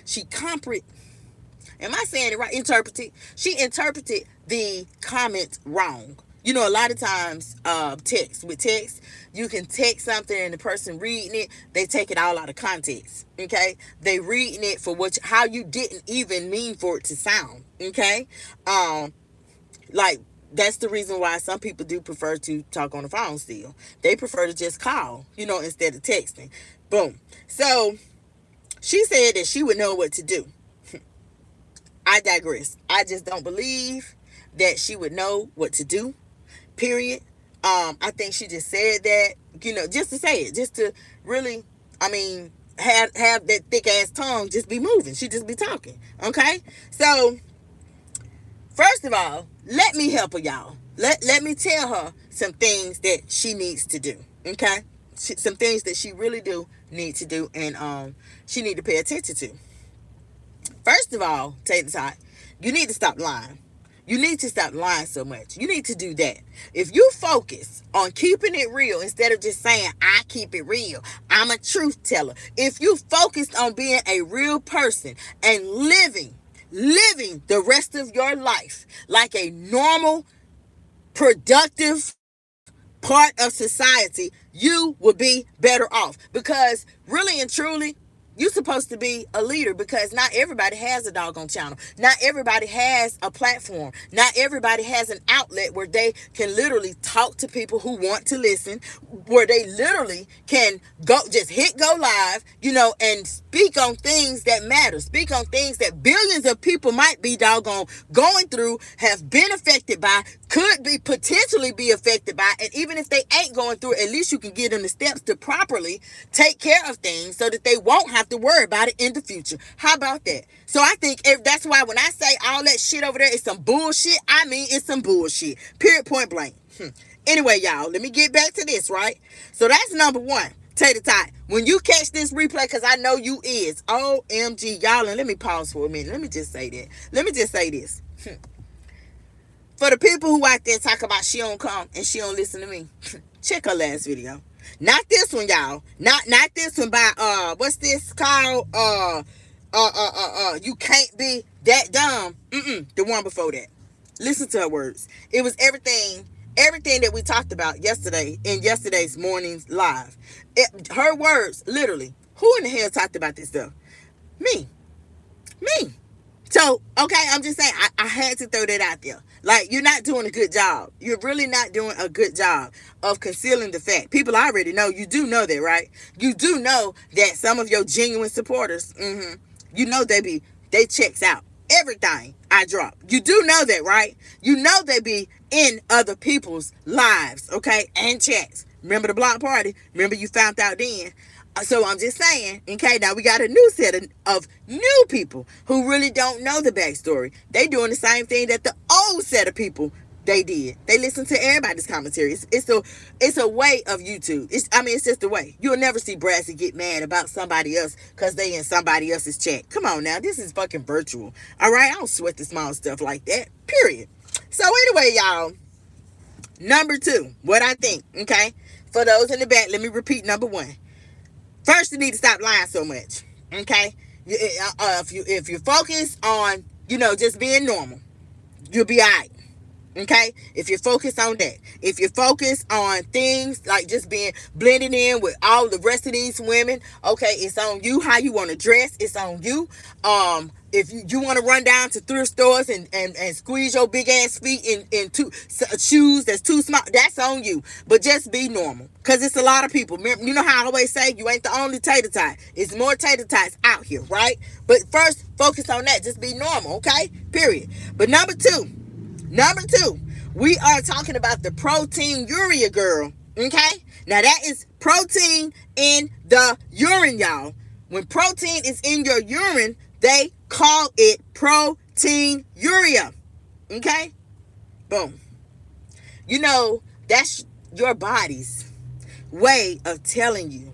Speaker 1: Am I saying it right? Interpreted. She interpreted the comment wrong. A lot of times, text, you can text something and the person reading it, they take it all out of context. Okay, they reading it for how you didn't even mean for it to sound. Okay, like that's the reason why some people do prefer to talk on the phone still. They prefer to just call, instead of texting. Boom. So she said that she would know what to do. I digress. I just don't believe that she would know what to do. Period. I think she just said that, just to say it, just to really, have that thick ass tongue just be moving. She just be talking. Okay? So first of all, let me help her, y'all. Let me tell her some things that she needs to do. Okay? Some things that she really do need to do, and she need to pay attention to. First of all, take the time. You need to stop lying. You need to stop lying so much. You need to do that. If you focus on keeping it real instead of just saying, I keep it real, I'm a truth teller. If you focus on being a real person and living the rest of your life like a normal, productive part of society, you will be better off. Because really and truly, you're supposed to be a leader, because not everybody has a doggone channel. Not everybody has a platform. Not everybody has an outlet where they can literally talk to people who want to listen, where they literally can go live, and speak on things that matter. Speak on things that billions of people might be doggone going through, have been affected by, could be potentially be affected by. And even if they ain't going through it, at least you can give them the steps to properly take care of things so that they won't have to worry about it in the future. How about that? So I think that's why when I say all that shit over there is some bullshit, I mean it's some bullshit. Period, point blank. Anyway, y'all, let me get back to this, right? So that's number one. Tater tot. When you catch this replay, because I know you is, OMG, y'all, and let me pause for a minute. Let me just say that. Let me just say this. For the people who out there talk about she don't come and she don't listen to me, check her last video. Not this one, y'all. Not this one by what's this called? You can't be that dumb. The one before that. Listen to her words. It was everything that we talked about yesterday in yesterday's morning's live. Her words, literally. Who in the hell talked about this stuff? Me. So, okay, I'm just saying, I had to throw that out there. Like, you're not doing a good job. You're really not doing a good job of concealing the fact. People already know. You do know that, right? You do know that some of your genuine supporters, they checks out everything I drop. You do know that, right? You know they be in other people's lives, okay, and chats. Remember the block party? Remember you found out then? So I'm just saying, okay, now we got a new set of new people who really don't know the backstory. They doing the same thing that the old set of people they did. They listen to everybody's commentary. It's a way of YouTube. It's just a way. You'll never see Brassy get mad about somebody else because they in somebody else's chat. Come on now, this is fucking virtual. All right, I don't sweat the small stuff like that. Period. So anyway, y'all, number two, what I think, okay? For those in the back, let me repeat number one. First, you need to stop lying so much. Okay? If you focus on, just being normal, you'll be all right. Okay, if you focus on that, if you focus on things like just being blending in with all the rest of these women, okay, it's on you how you want to dress. It's on you. If you want to run down to thrift stores and squeeze your big ass feet in shoes that's too small, that's on you. But just be normal, because it's a lot of people. You know how I always say, you ain't the only tater tot. It's more tater tots out here, right? But first, focus on that. Just be normal, okay? Period. But Number two, we are talking about the protein urea, girl. Okay? Now that is protein in the urine, y'all. When protein is in your urine, they call it protein urea. Okay? Boom. That's your body's way of telling you.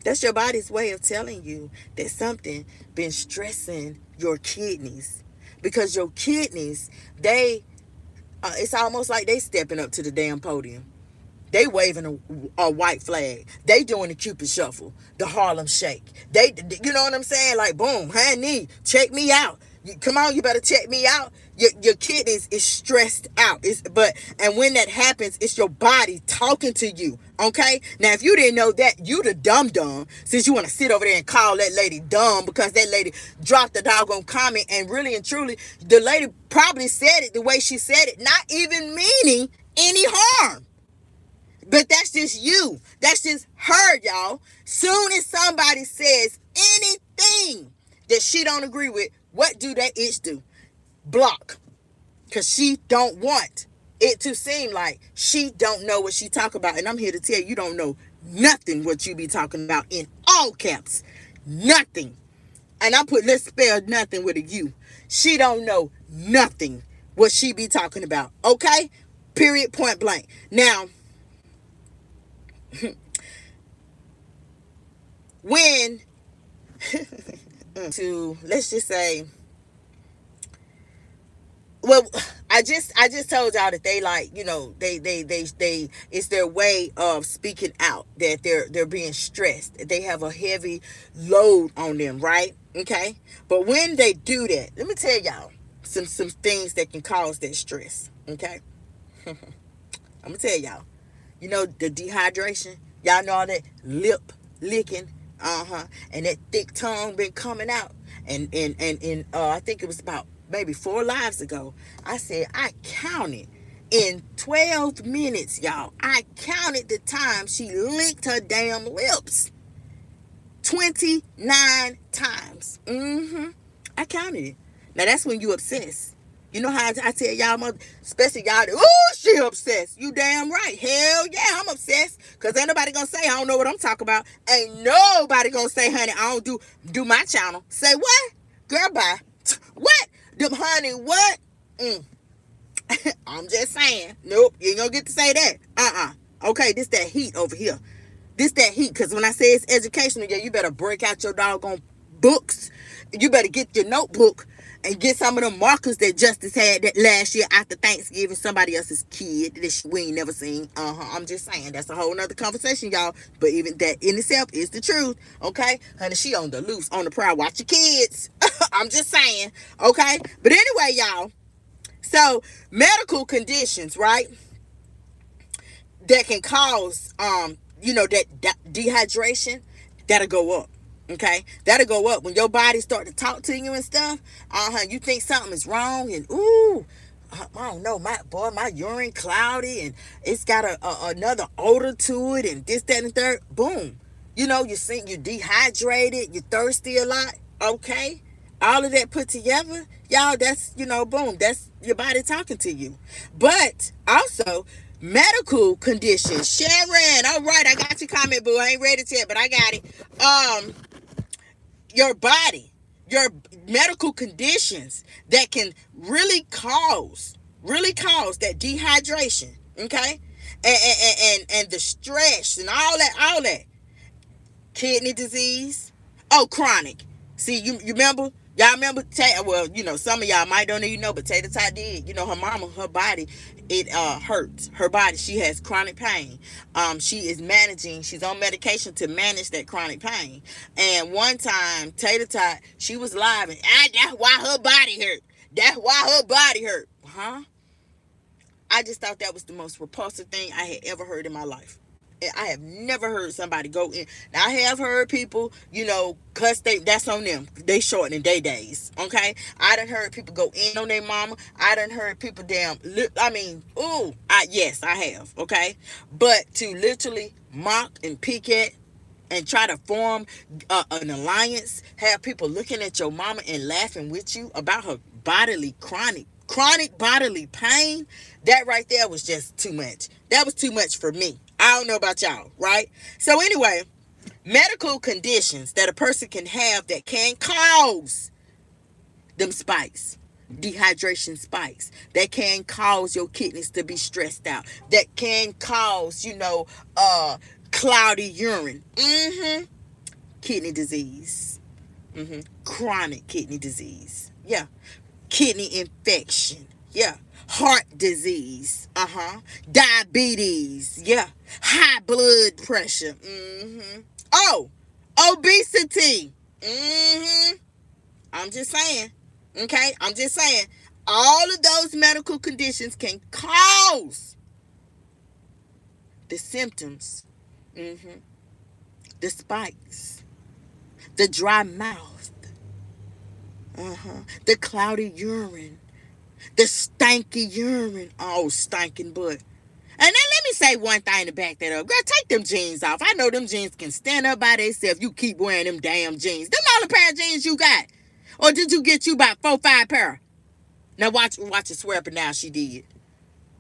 Speaker 1: That's your body's way of telling you that something been stressing your kidneys. Because your kidneys, it's almost like they stepping up to the damn podium. They waving a white flag. They doing the Cupid shuffle, the Harlem Shake. You know what I'm saying? Like, boom, honey, check me out. Come on, you better check me out. Your kidneys is stressed out. And when that happens, it's your body talking to you. Okay? Now, if you didn't know that, you the dumb, since you want to sit over there and call that lady dumb because that lady dropped the doggone comment, and really and truly, the lady probably said it the way she said it, not even meaning any harm. But that's just you. That's just her, y'all. Soon as somebody says anything that she don't agree with, what do that itch do? Block. Because she don't want it to seem like she don't know what she talk about. And I'm here to tell you, you don't know nothing what you be talking about, in all caps. Nothing. And let's spell nothing with a U. She don't know nothing what she be talking about. Okay? Period, point blank. Now, when let's just say, well, I just told y'all that they, like, they it's their way of speaking out that they're being stressed. They have a heavy load on them, right? Okay. But when they do that, let me tell y'all some things that can cause that stress. Okay. I'm gonna tell y'all. The dehydration. Y'all know all that lip licking, and that thick tongue been coming out. And I think it was about maybe 4 lives ago, I said I counted in 12 minutes, y'all. I counted the time she licked her damn lips. 29 times. I counted it. Now that's when you obsess. You know how I tell y'all, especially y'all, she obsessed. You damn right. Hell yeah, I'm obsessed. Because ain't nobody going to say I don't know what I'm talking about. Ain't nobody going to say, honey, I don't do my channel. Say what? Girl, bye. What? Honey, what? I'm just saying. Nope, you ain't going to get to say that. Okay, this that heat over here. This that heat. Because when I say it's educational, yeah, you better break out your doggone books. You better get your notebook and get some of the markers that Justice had that last year after Thanksgiving, somebody else's kid that we ain't never seen. I'm just saying, that's a whole nother conversation, y'all. But even that in itself is the truth. Okay, honey, she on the loose, on the prowl. Watch your kids. I'm just saying. Okay, but anyway, y'all. So medical conditions, right, that can cause that dehydration, that'll go up. Okay, that'll go up when your body start to talk to you and stuff. You think something is wrong, and I don't know, my urine cloudy, and it's got another odor to it, and this, that, and third. Boom, you think you're dehydrated, you're thirsty a lot. Okay, all of that put together, y'all, that's boom, that's your body talking to you. But also medical conditions. Sharon, all right, I got your comment, boo. I ain't read it yet, but I got it. Your body, your medical conditions that can really cause that dehydration, okay, and the stress and all that, kidney disease. Oh, chronic. See, you remember Y'all remember? Well, some of y'all might don't even know, but Tater Tot did. Her mama, her body, it hurts. Her body, she has chronic pain. She is managing. She's on medication to manage that chronic pain. And one time, Tater Tot, she was live, and that's why her body hurt. That's why her body hurt. Huh? I just thought that was the most repulsive thing I had ever heard in my life. I have never heard somebody go in. Now I have heard people, cuss. That's on them. They shortening their days. Okay, I done heard people go in on their mama. I done heard people damn. I mean, ooh, yes, I have. Okay, but to literally mock and pick at and try to form an alliance, have people looking at your mama and laughing with you about her bodily chronic bodily pain, that right there was just too much. That was too much for me. I don't know about y'all, right? So anyway, medical conditions that a person can have that can cause them spikes, dehydration spikes, that can cause your kidneys to be stressed out, that can cause cloudy urine, kidney disease, chronic kidney disease, yeah, kidney infection, yeah, heart disease, diabetes, yeah, high blood pressure, oh, obesity, I'm just saying. Okay, I'm just saying. All of those medical conditions can cause the symptoms, the spikes, the dry mouth, the cloudy urine, the stanky urine. Oh, stinking butt. And then let me say one thing to back that up. Girl, take them jeans off. I know them jeans can stand up by themselves. You keep wearing them damn jeans. Them all the pair of jeans you got. Or did you get you about 4-5 pair? Now watch her swear up and down she did.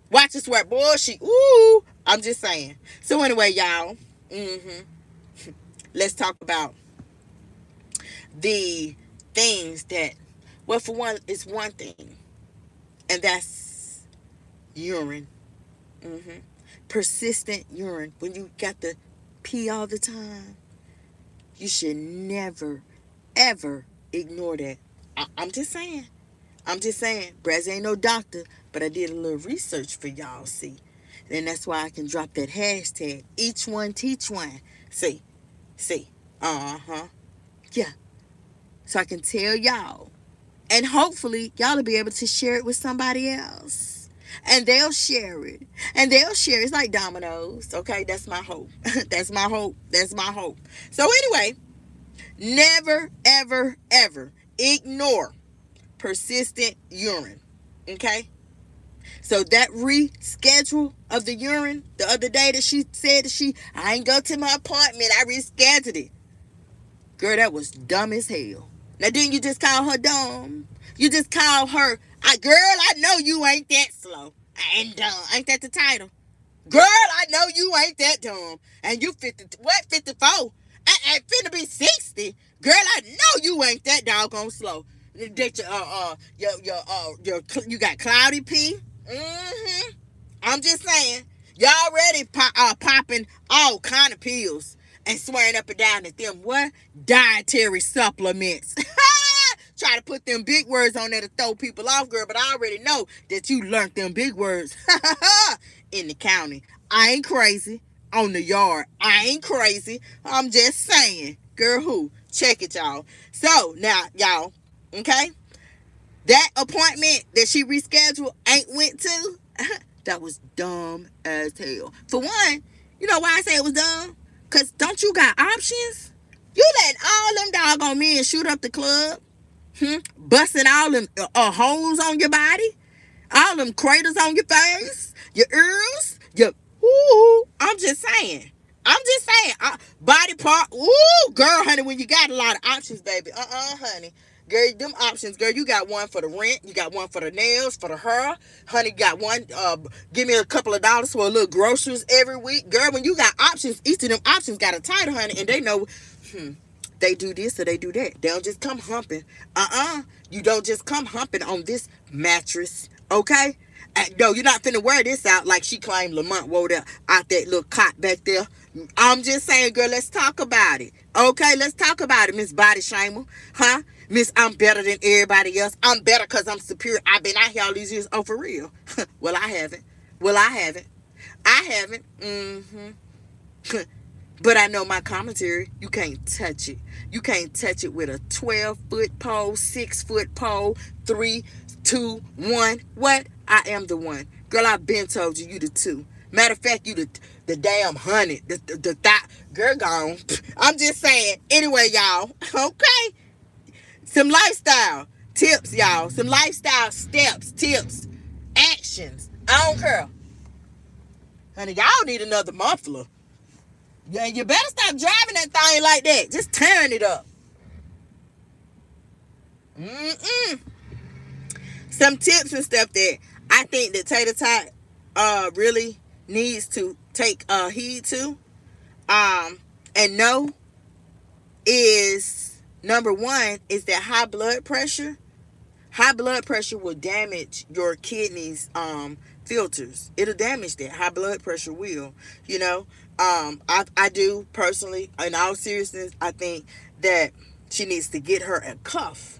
Speaker 1: Watch her swear. Boy, ooh. I'm just saying. So anyway, y'all. Let's talk about the things that, well, for one, it's one thing. And that's urine. Persistent urine. When you got to pee all the time, you should never, ever ignore that. I'm just saying. I'm just saying. Braz ain't no doctor, but I did a little research for y'all, see. And that's why I can drop that hashtag. Each one teach one. See. Yeah. So I can tell y'all. And hopefully y'all will be able to share it with somebody else. And they'll share it. And they'll share it. It's like dominoes. Okay, that's my hope. That's my hope. That's my hope. So anyway, never, ever, ever ignore persistent urine. Okay? So that reschedule of the urine the other day that she said that I ain't go to my appointment, I rescheduled it. Girl, that was dumb as hell. Now didn't you just call her dumb? You just call her, girl, I know you ain't that slow. I ain't dumb. Ain't that the title? Girl, I know you ain't that dumb. And you 54? I finna be 60. Girl, I know you ain't that doggone slow. That you got cloudy pee. I'm just saying, y'all ready popping all kind of pills and swearing up and down that them what dietary supplements. Try to put them big words on there to throw people off, girl. But I already know that you learned them big words in the county. I ain't crazy. On the yard, I ain't crazy. I'm just saying, girl. Who? Check it, y'all. So now, y'all, okay. That appointment that she rescheduled ain't went to, that was dumb as hell. For one, you know why I say it was dumb? Because don't you got options? You letting all them doggone men shoot up the club, busting all them holes on your body, all them craters on your face, your ears, I'm just saying. Body part. Ooh, girl, honey, when you got a lot of options, baby. Honey. Girl, them options, girl, you got one for the rent, you got one for the nails, for the hair. Honey, got one, give me a couple of dollars for a little groceries every week. Girl, when you got options, each of them options got a title, honey, and they know, they do this or they do that. They don't just come humping. You don't just come humping on this mattress, okay? No, you're not finna wear this out like she claimed Lamont wore out that little cot back there. I'm just saying, girl, let's talk about it. Okay, let's talk about it, Miss Body Shamer. Huh? Miss, I'm better than everybody else. I'm better because I'm superior. I've been out here all these years. Oh, for real? Well, I haven't. Well, I haven't. I haven't. But I know my commentary. You can't touch it. You can't touch it with a 12-foot pole, 6-foot pole, 3, 2, 1. What? I am the one. Girl, I've been told you the two. Matter of fact, you the damn hundred. The thought. Girl, gone. I'm just saying. Anyway, y'all. Okay. Some lifestyle tips, y'all. Some lifestyle steps, tips, actions. I don't care. Honey, y'all need another muffler. Yeah, you better stop driving that thing like that. Just turn it up. Mm-mm. Some tips and stuff that I think that Tater Tot really needs to take heed to. And know is number one is that high blood pressure. High blood pressure will damage your kidneys filters. It'll damage that. High blood pressure will, you know. I do personally, in all seriousness, I think that she needs to get her a cuff,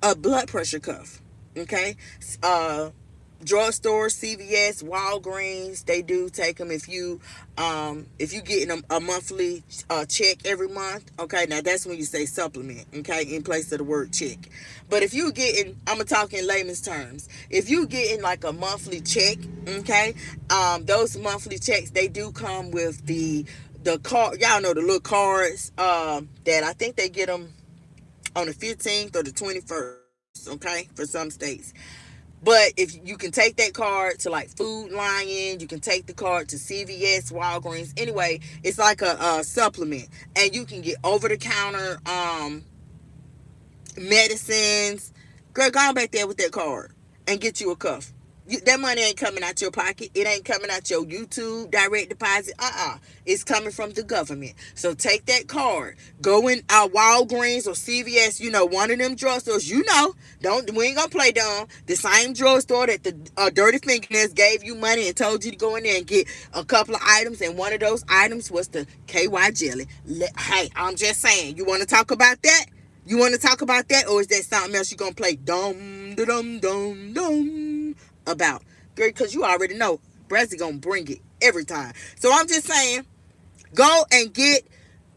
Speaker 1: a blood pressure cuff. Okay. Uh, Drugstore, CVS, Walgreens, they do take them if you getting a monthly check every month. Okay, now that's when you say supplement. Okay, in place of the word check. But if you getting, I'm gonna talk in layman's terms. If you getting like a monthly check, okay, those monthly checks they do come with the card. Y'all know the little cards that I think they get them on the 15th or the 21st. Okay, for some states. But if you can take that card to like Food Lion, you can take the card to CVS, Walgreens. Anyway, it's like a supplement, and you can get over the counter medicines. Girl, go on back there with that card and get you a cuff. That money ain't coming out your pocket. It ain't coming out your YouTube direct deposit. It's coming from the government. So take that card. Go in Walgreens or CVS, one of them drugstores. We ain't gonna play dumb. The same drugstore that the Dirty Fingernails gave you money and told you to go in there and get a couple of items, and one of those items was the KY jelly. Hey, I'm just saying. You want to talk about that? You want to talk about that, or is that something else you're gonna play dum dum dum dum about? Girl, because you already know Brazzy gonna bring it every time. So I'm just saying, go and get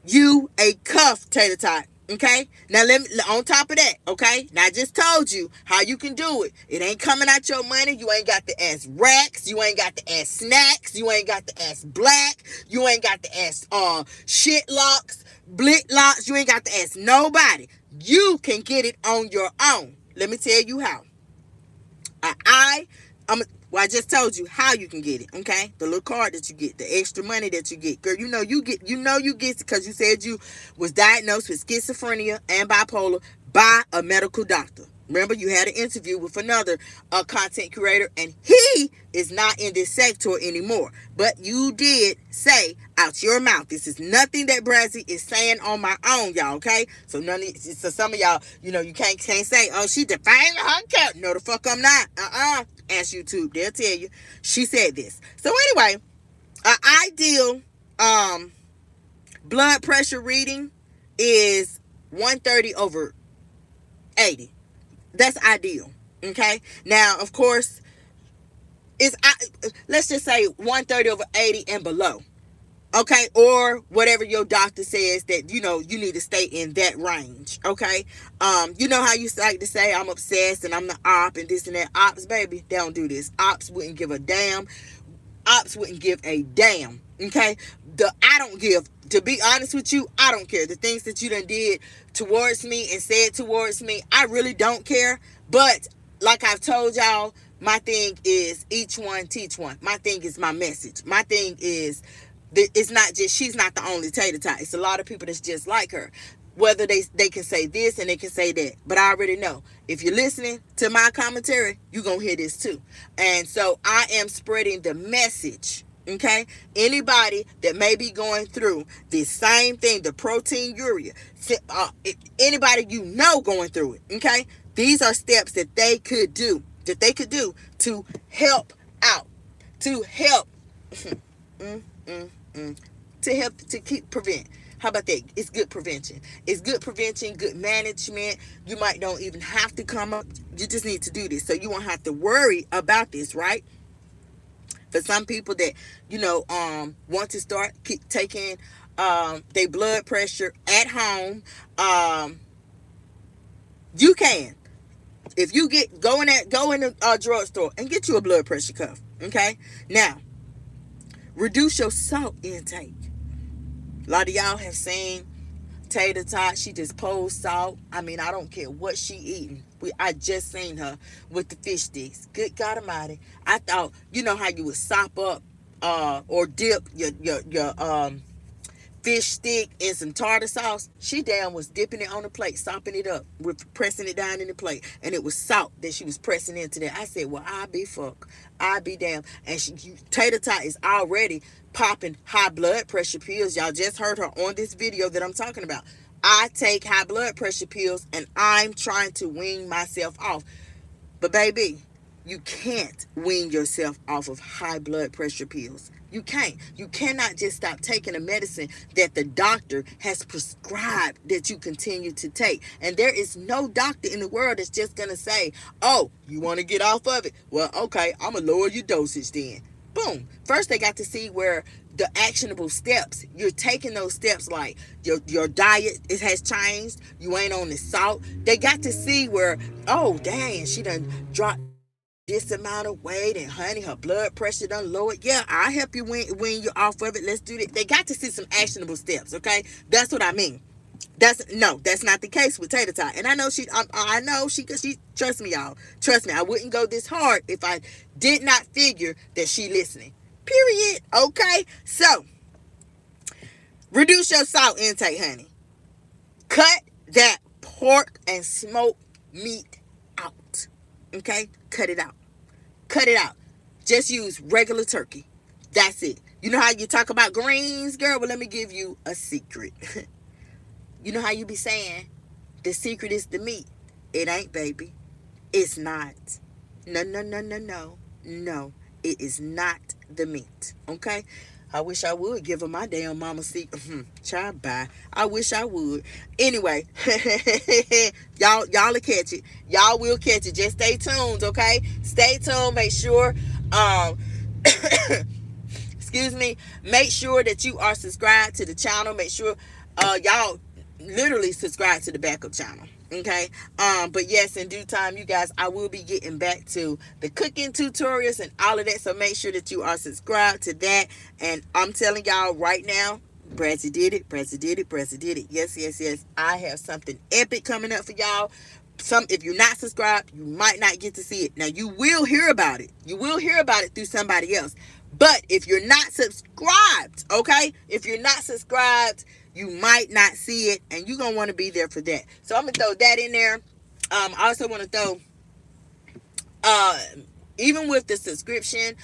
Speaker 1: you a cuff, Tater Tot. Okay? Now let me, on top of that, okay? Now I just told you how you can do it. It ain't coming out your money. You ain't got to ask racks. You ain't got to ask snacks. You ain't got to ask black. You ain't got to ask shit locks, blit locks. You ain't got to ask nobody. You can get it on your own. Let me tell you how. I just told you how you can get it, okay? The little card that you get, the extra money that you get. Girl, you get it because you said you was diagnosed with schizophrenia and bipolar by a medical doctor. Remember, you had an interview with another content curator, and he is not in this sector anymore. But you did say out your mouth. This is nothing that Brazzy is saying on my own, y'all, okay? So some of y'all, you can't say, oh, she defined her character. No, the fuck I'm not. Ask YouTube. They'll tell you. She said this. So anyway, an ideal blood pressure reading is 130 over 80. That's ideal. Okay. Now, of course, let's just say 130 over 80 and below. Okay, or whatever your doctor says that you need to stay in that range. Okay, you know how you like to say I'm obsessed and I'm the op and this and that. Ops, baby, they don't do this. Ops wouldn't give a damn. Ops wouldn't give a damn. Okay, I don't give. To be honest with you, I don't care. The things that you done did towards me and said towards me, I really don't care. But like I've told y'all, my thing is each one teach one. My thing is my message. My thing is it's not just, she's not the only Tater Tot. It's a lot of people that's just like her. Whether they can say this and they can say that. But I already know. If you're listening to my commentary, you're going to hear this too. And so I am spreading the message. Okay? Anybody that may be going through this same thing, the proteinuria, anybody going through it. Okay? These are steps that they could do. To help out. To help. To help to prevent. How about that? It's good prevention. It's good prevention, good management. You might don't even have to come up. You just need to do this, so you won't have to worry about this, right? For some people that want to start taking their blood pressure at home, you can. If you go in a drugstore and get you a blood pressure cuff. Okay, now reduce your salt intake. A lot of y'all have seen Tater Tot. She just pours salt. I mean, I don't care what she eating. I just seen her with the fish sticks. Good God Almighty! I thought, you know how you would sop up or dip your fish stick in some tartar sauce. She damn was dipping it on the plate, sopping it up, with pressing it down in the plate, and it was salt that she was pressing into there. I said, well, I be fuck, I be damn. And Tater Tot is already popping high blood pressure pills. Y'all just heard her on this video that I'm talking about. I take high blood pressure pills, and I'm trying to wean myself off. But baby, you can't wean yourself off of high blood pressure pills. You can't. You cannot just stop taking a medicine that the doctor has prescribed that you continue to take. And there is no doctor in the world that's just going to say, oh, you want to get off of it? Well, okay, I'm going to lower your dosage then. Boom. First, they got to see where the actionable steps, you're taking those steps, like your diet, it has changed. You ain't on the salt. They got to see where, oh, dang, she done dropped this amount of weight, and honey, her blood pressure done lowered. Yeah, I'll help you when you're off of it. Let's do that. They got to see some actionable steps, okay? That's what I mean. That's not the case with Tater Tot. And I know I know she, cause she, trust me, y'all. Trust me, I wouldn't go this hard if I did not figure that she listening. Period. Okay? So, reduce your salt intake, honey. Cut that pork and smoked meat out. Okay? Cut it out. Cut it out. Just use regular turkey. That's it. You know how you talk about greens, girl? Well, let me give you a secret. You know how you be saying the secret is the meat? It ain't, baby. It's not. No, no, no, no, no. No, it is not the meat. Okay? I wish I would give her my damn mama secret. Child, bye. I wish I would. Anyway, y'all will catch it. Y'all will catch it. Just stay tuned, okay? Stay tuned. Make sure, excuse me. Make sure that you are subscribed to the channel. Make sure, y'all literally subscribe to the backup channel. Okay. But yes, in due time, you guys, I will be getting back to the cooking tutorials and all of that. So make sure that you are subscribed to that. And I'm telling y'all right now, Brazzy did it. Brazzy did it. Brazzy did it. Yes, yes, yes. I have something epic coming up for y'all. If you're not subscribed, you might not get to see it. Now, you will hear about it. You will hear about it through somebody else. But if you're not subscribed, okay? If you're not subscribed, you might not see it, and you're going to want to be there for that. So I'm going to throw that in there. I also want to throw, even with the subscription,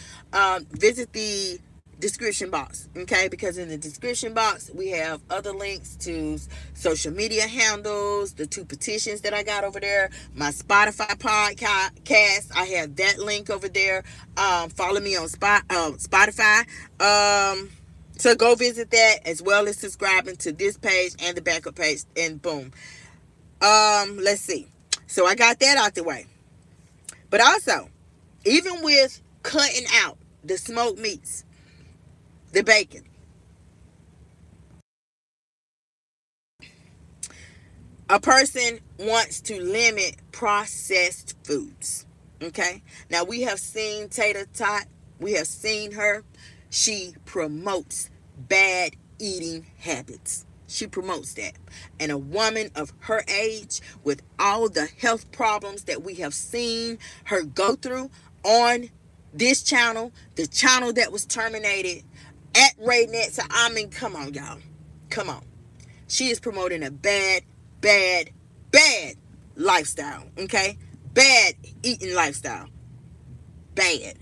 Speaker 1: visit the description box, okay? Because in the description box, we have other links to social media handles, the 2 petitions that I got over there, my Spotify podcast. I have that link over there. Follow me on Spotify. So go visit that, as well as subscribing to this page and the backup page, and boom. Let's see. So I got that out the way. But also, even with cutting out the smoked meats, the bacon, a person wants to limit processed foods. Okay? Now, we have seen Tater Tot. We have seen her. She promotes bad eating habits. She promotes that. And a woman of her age, with all the health problems that we have seen her go through on this channel, the channel that was terminated at Raynet. So, I mean, come on, y'all. Come on. She is promoting a bad lifestyle. Okay? Bad eating lifestyle. Bad.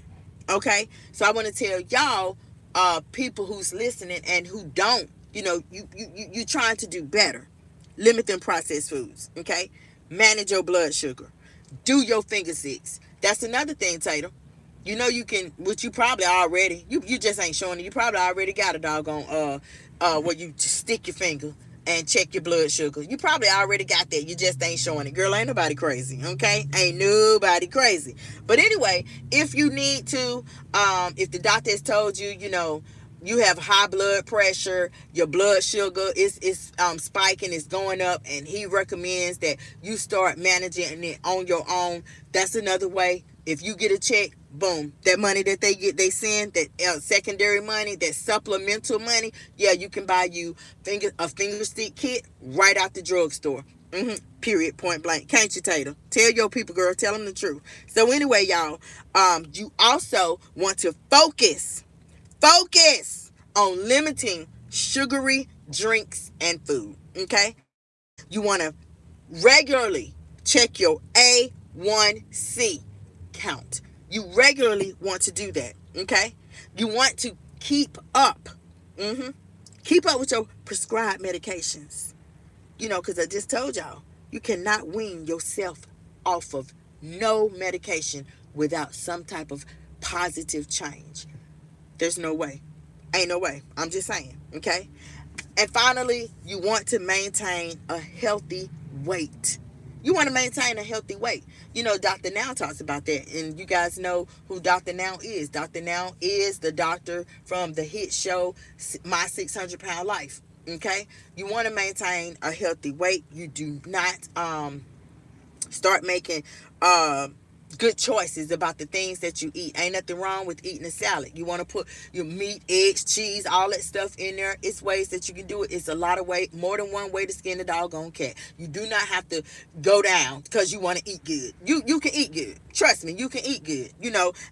Speaker 1: Okay? So I want to tell y'all, people who's listening and who don't, you trying to do better. Limit them processed foods. Okay? Manage your blood sugar. Do your finger six. That's another thing, Tater. You know you can, which you probably already, you just ain't showing it. You probably already got a doggone where you just stick your finger and check your blood sugar. You probably already got that. You just ain't showing it. Girl, ain't nobody crazy, okay? Ain't nobody crazy. But anyway, if you need to, if the doctor has told you, you have high blood pressure, your blood sugar is spiking, it's going up, and he recommends that you start managing it on your own. That's another way. If you get a check, boom, that money that they send, that secondary money, that supplemental money, yeah, you can buy you a finger stick kit right out the drugstore. Period, point blank. Can't you, Tater? Tell your people, girl. Tell them the truth. So anyway, y'all, you also want to focus on limiting sugary drinks and food. Okay, you want to regularly check your A1C count. You regularly want to do that. Okay, you want to keep up with your prescribed medications. Because I just told y'all, you cannot wean yourself off of no medication without some type of positive change. There's no way. Ain't no way. I'm just saying. Okay? And finally, you want to maintain a healthy weight. You want to maintain a healthy weight. Dr. Now talks about that. And you guys know who Dr. Now is. Dr. Now is the doctor from the hit show, My 600 Pound Life. Okay? You want to maintain a healthy weight. You do not start making good choices about the things that you eat. Ain't nothing wrong with eating a salad. You want to put your meat, eggs, cheese, all that stuff in there. It's ways that you can do it. It's a lot of way, more than one way to skin a doggone cat. You do not have to go down because you want to eat good. You can eat good. Trust me, you can eat good.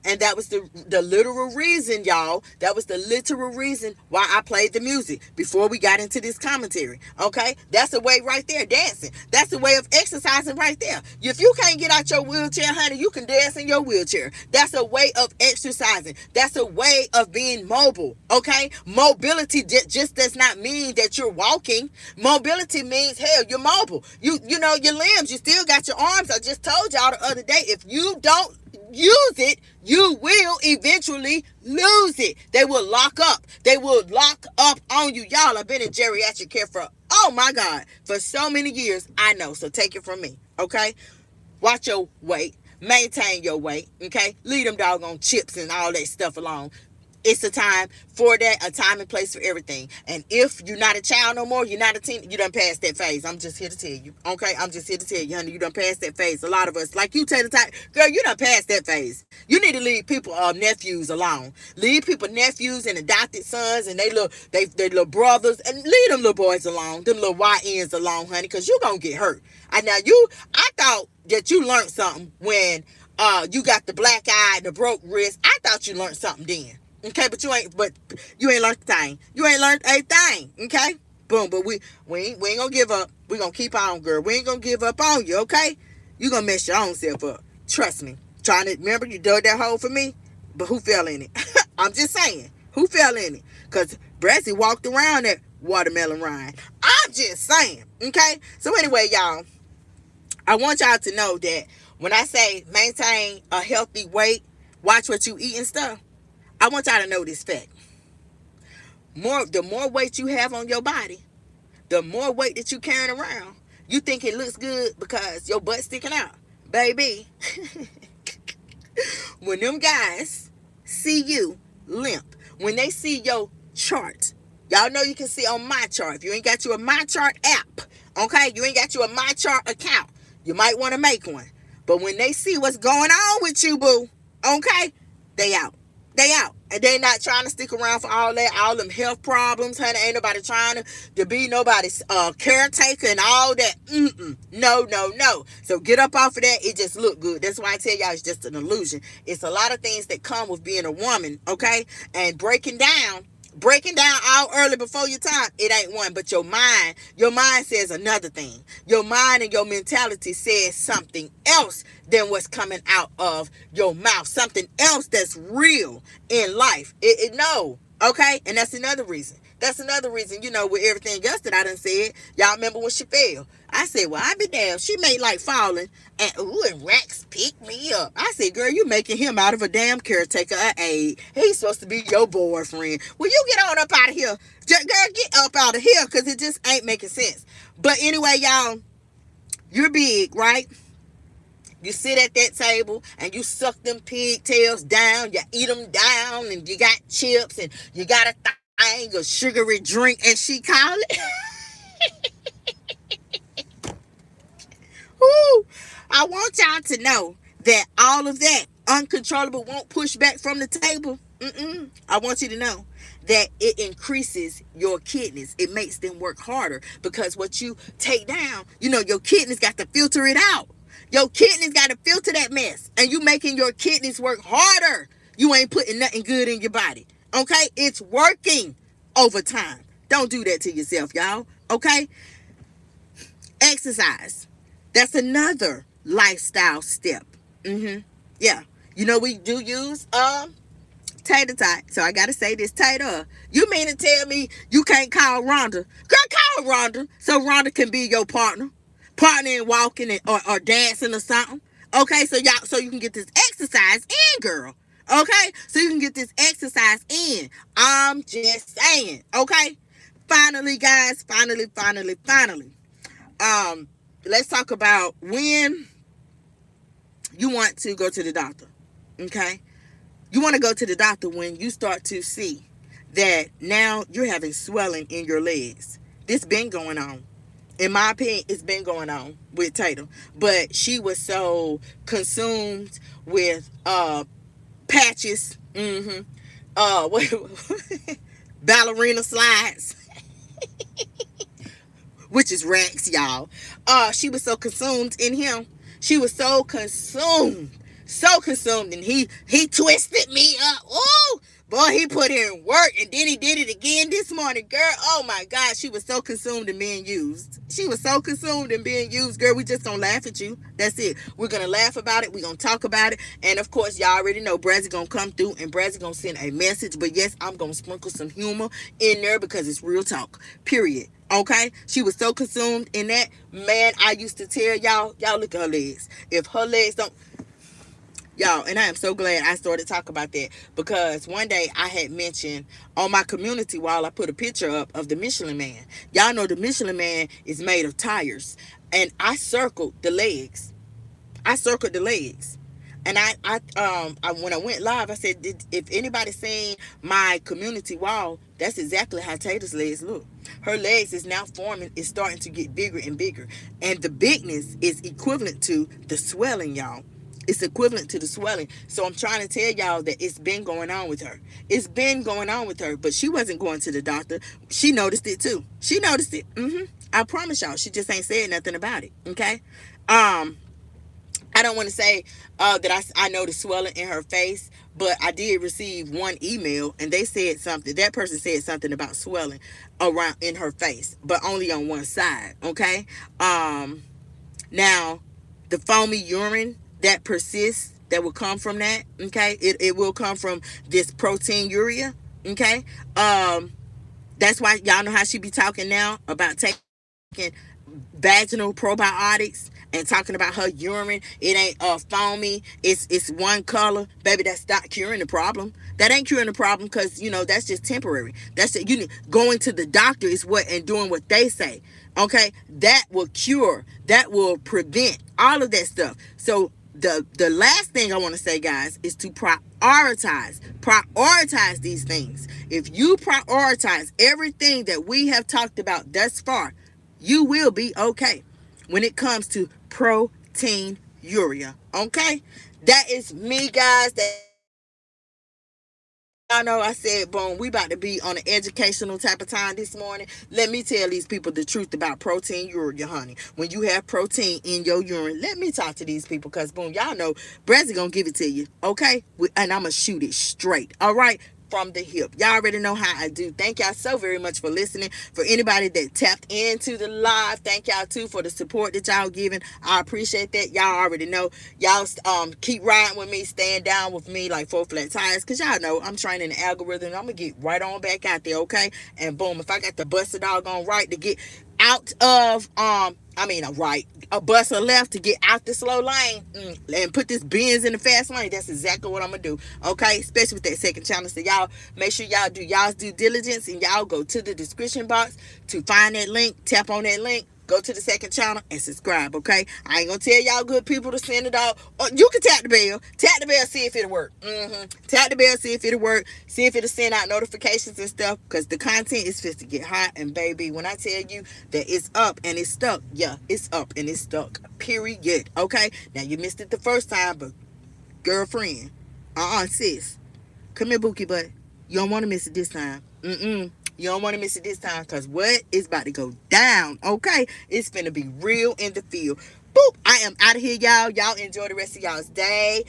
Speaker 1: And that was the literal reason, y'all. That was the literal reason why I played the music before we got into this commentary. Okay? That's a way right there, dancing. That's a way of exercising right there. If you can't get out your wheelchair, honey, you can dance in your wheelchair. That's a way of exercising. That's a way of being mobile. Okay? Mobility just does not mean that you're walking. Mobility means, hell, you're mobile. Your limbs, you still got your arms. I just told y'all the other day, if you don't use it, you will eventually lose it. They will lock up. They will lock up on you. Y'all, I've been in geriatric care for, oh my God, for so many years. I know. So take it from me. Okay? Watch your weight. Maintain your weight. Okay? Leave them doggone chips and all that stuff alone. It's a time for that, a time and place for everything. And if you're not a child no more, you're not a teen, you done passed that phase. I'm just here to tell you. Okay? I'm just here to tell you, honey, you done passed that phase. A lot of us, like you, Tater Tot, girl, you done passed that phase. You need to leave people, nephews alone. Leave people, nephews and adopted sons and they little brothers, and leave them little boys alone, them little YNs alone, honey, because you gonna get hurt. I thought that you learned something when you got the black eye and the broke wrist. I thought you learned something then. Okay, but you ain't learned a thing. You ain't learned a thing. Okay? Boom, but we ain't gonna give up. We gonna keep on, girl. We ain't gonna give up on you, okay? You gonna mess your own self up. Trust me. Trying to remember you dug that hole for me, but who fell in it? I'm just saying. Who fell in it? Because Brassy walked around that watermelon rind. I'm just saying. Okay? So anyway, y'all, I want y'all to know that when I say maintain a healthy weight, watch what you eat and stuff, I want y'all to know this fact. The more weight you have on your body, the more weight that you carrying around, you think it looks good because your butt sticking out. Baby, when them guys see you limp, when they see your chart, y'all know you can see on My Chart. If you ain't got you a My Chart app, okay, you ain't got you a My Chart account, you might want to make one. But when they see what's going on with you, boo, okay, they out. They out. And they not trying to stick around for all that, all them health problems, honey. Ain't nobody trying to be nobody's caretaker and all that. No, no, no. So get up off of that. It just look good. That's why I tell y'all it's just an illusion. It's a lot of things that come with being a woman, okay? And breaking down all early before your time, it ain't one. But your mind says another thing. Your mind and your mentality says something else than what's coming out of your mouth. Something else that's real in life. No. Okay? And that's another reason. That's another reason, with everything else that I done said. Y'all remember when she fell? I said, well, I be damn. She made like falling. And Rex picked me up. I said, girl, you making him out of a damn caretaker of aid. He's supposed to be your boyfriend. Well, you get on up out of here. Girl, get up out of here, because it just ain't making sense. But anyway, y'all, you're big, right? You sit at that table and you suck them pigtails down. You eat them down, and you got chips, and you got a thing, a sugary drink, and she call it. Woo! I want y'all to know that all of that uncontrollable won't push back from the table. I want you to know that it increases your kidneys. It makes them work harder, because what you take down, your kidneys got to filter it out. Your kidneys got to filter that mess, and you making your kidneys work harder. You ain't putting nothing good in your body. Okay? It's working over time. Don't do that to yourself, y'all. Okay? Exercise. That's another lifestyle step. Yeah. We do use tater tot. So I gotta say this, Tater. You mean to tell me you can't call Rhonda? Girl, call Rhonda so Rhonda can be your partner in walking, or dancing or something. Okay, so you can get this exercise in, girl. Okay, so you can get this exercise in. I'm just saying. Okay, finally, guys, finally. Let's talk about when you want to go to the doctor. Okay, you want to go to the doctor when you start to see that now you're having swelling in your legs. This been going on. In my opinion, it's been going on with Tatum. But she was so consumed with patches, what, ballerina slides, which is Rex, y'all. She was so consumed in him. She was so consumed, and he twisted me up. Ooh, boy, he put in work, and then he did it again this morning, girl. Oh my God, she was so consumed in being used. She was so consumed in being used, girl. We just gonna laugh at you. That's it. We're gonna laugh about it. We're gonna talk about it, and of course, y'all already know Brazzy gonna come through, and Brazzy gonna send a message. But yes, I'm gonna sprinkle some humor in there, because it's real talk. Period. Okay, she was so consumed in that. Man, I used to tell y'all look at her legs. If her legs don't, y'all, and I am so glad I started talking about that, because one day I had mentioned on my community wall, I put a picture up of the Michelin Man. Y'all know the Michelin Man is made of tires, and I circled the legs. And I when I went live, I said, if anybody seen my community wall, that's exactly how Tater's legs look. Her legs is now forming, is starting to get bigger and bigger. And the bigness is equivalent to the swelling, y'all. It's equivalent to the swelling. So I'm trying to tell y'all that it's been going on with her. It's been going on with her, but she wasn't going to the doctor. She noticed it too. She noticed it. I promise y'all, she just ain't said nothing about it. Okay. I don't want to say that I noticed swelling in her face, but I did receive one email, and they said something. That person said something about swelling around in her face, but only on one side. Okay. Now, the foamy urine that persists, that will come from that. Okay, it will come from this protein urea. Okay. That's why y'all know how she be talking now about taking vaginal probiotics and talking about her urine. It ain't foamy. It's one color, baby. That's not curing the problem. That ain't curing the problem, because that's just temporary. That's it. Going to the doctor is what, and doing what they say. Okay, that will cure. That will prevent all of that stuff. So the last thing I want to say, guys, is to prioritize these things. If you prioritize everything that we have talked about thus far, you will be okay when it comes to protein urea. Okay, that is me, guys. That y'all know I said, boom, we about to be on an educational type of time this morning. Let me tell these people the truth about protein urea, honey. When you have protein in your urine, let me talk to these people, because boom, y'all know Brazzy gonna give it to you. Okay, and I'm gonna shoot it straight. All right, from the hip. Y'all already know how I do. Thank y'all so very much for listening. For anybody that tapped into the live, thank y'all too for the support that y'all giving. I appreciate that. Y'all already know. Y'all keep riding with me, staying down with me like four flat tires, cause y'all know I'm training the algorithm. I'm gonna get right on back out there, okay? And boom, if I got the busted doggone right to get out of right, a bus or left to get out the slow lane, and put this Benz in the fast lane. That's exactly what I'm gonna do. Okay, especially with that second channel. So y'all make sure y'all do y'all's due diligence, and y'all go to the description box to find that link. Tap on that link. Go to the second channel and subscribe, okay? I ain't gonna tell y'all good people to send it all. Or you can tap the bell. Tap the bell, see if it'll work. Tap the bell, see if it'll work. See if it'll send out notifications and stuff. Because the content is fit to get hot. And baby, when I tell you that it's up and it's stuck, yeah, it's up and it's stuck. Period. Okay? Now you missed it the first time, but girlfriend, sis. Come here, Bookie butt. You don't want to miss it this time. You don't want to miss it this time, because what is about to go down, okay? It's finna be real in the field. Boop. I am out of here, y'all. Y'all enjoy the rest of y'all's day.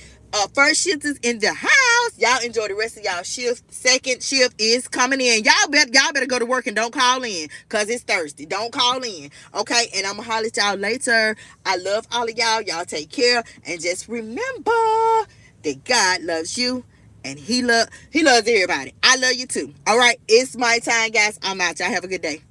Speaker 1: First shift is in the house. Y'all enjoy the rest of y'all shift. Second shift is coming in. Y'all better go to work and don't call in, because it's Thursday. Don't call in, okay? And I'm going to holler at y'all later. I love all of y'all. Y'all take care. And just remember that God loves you, and he loves everybody. I love you too. All right, it's my time, guys. I'm out. Y'all have a good day.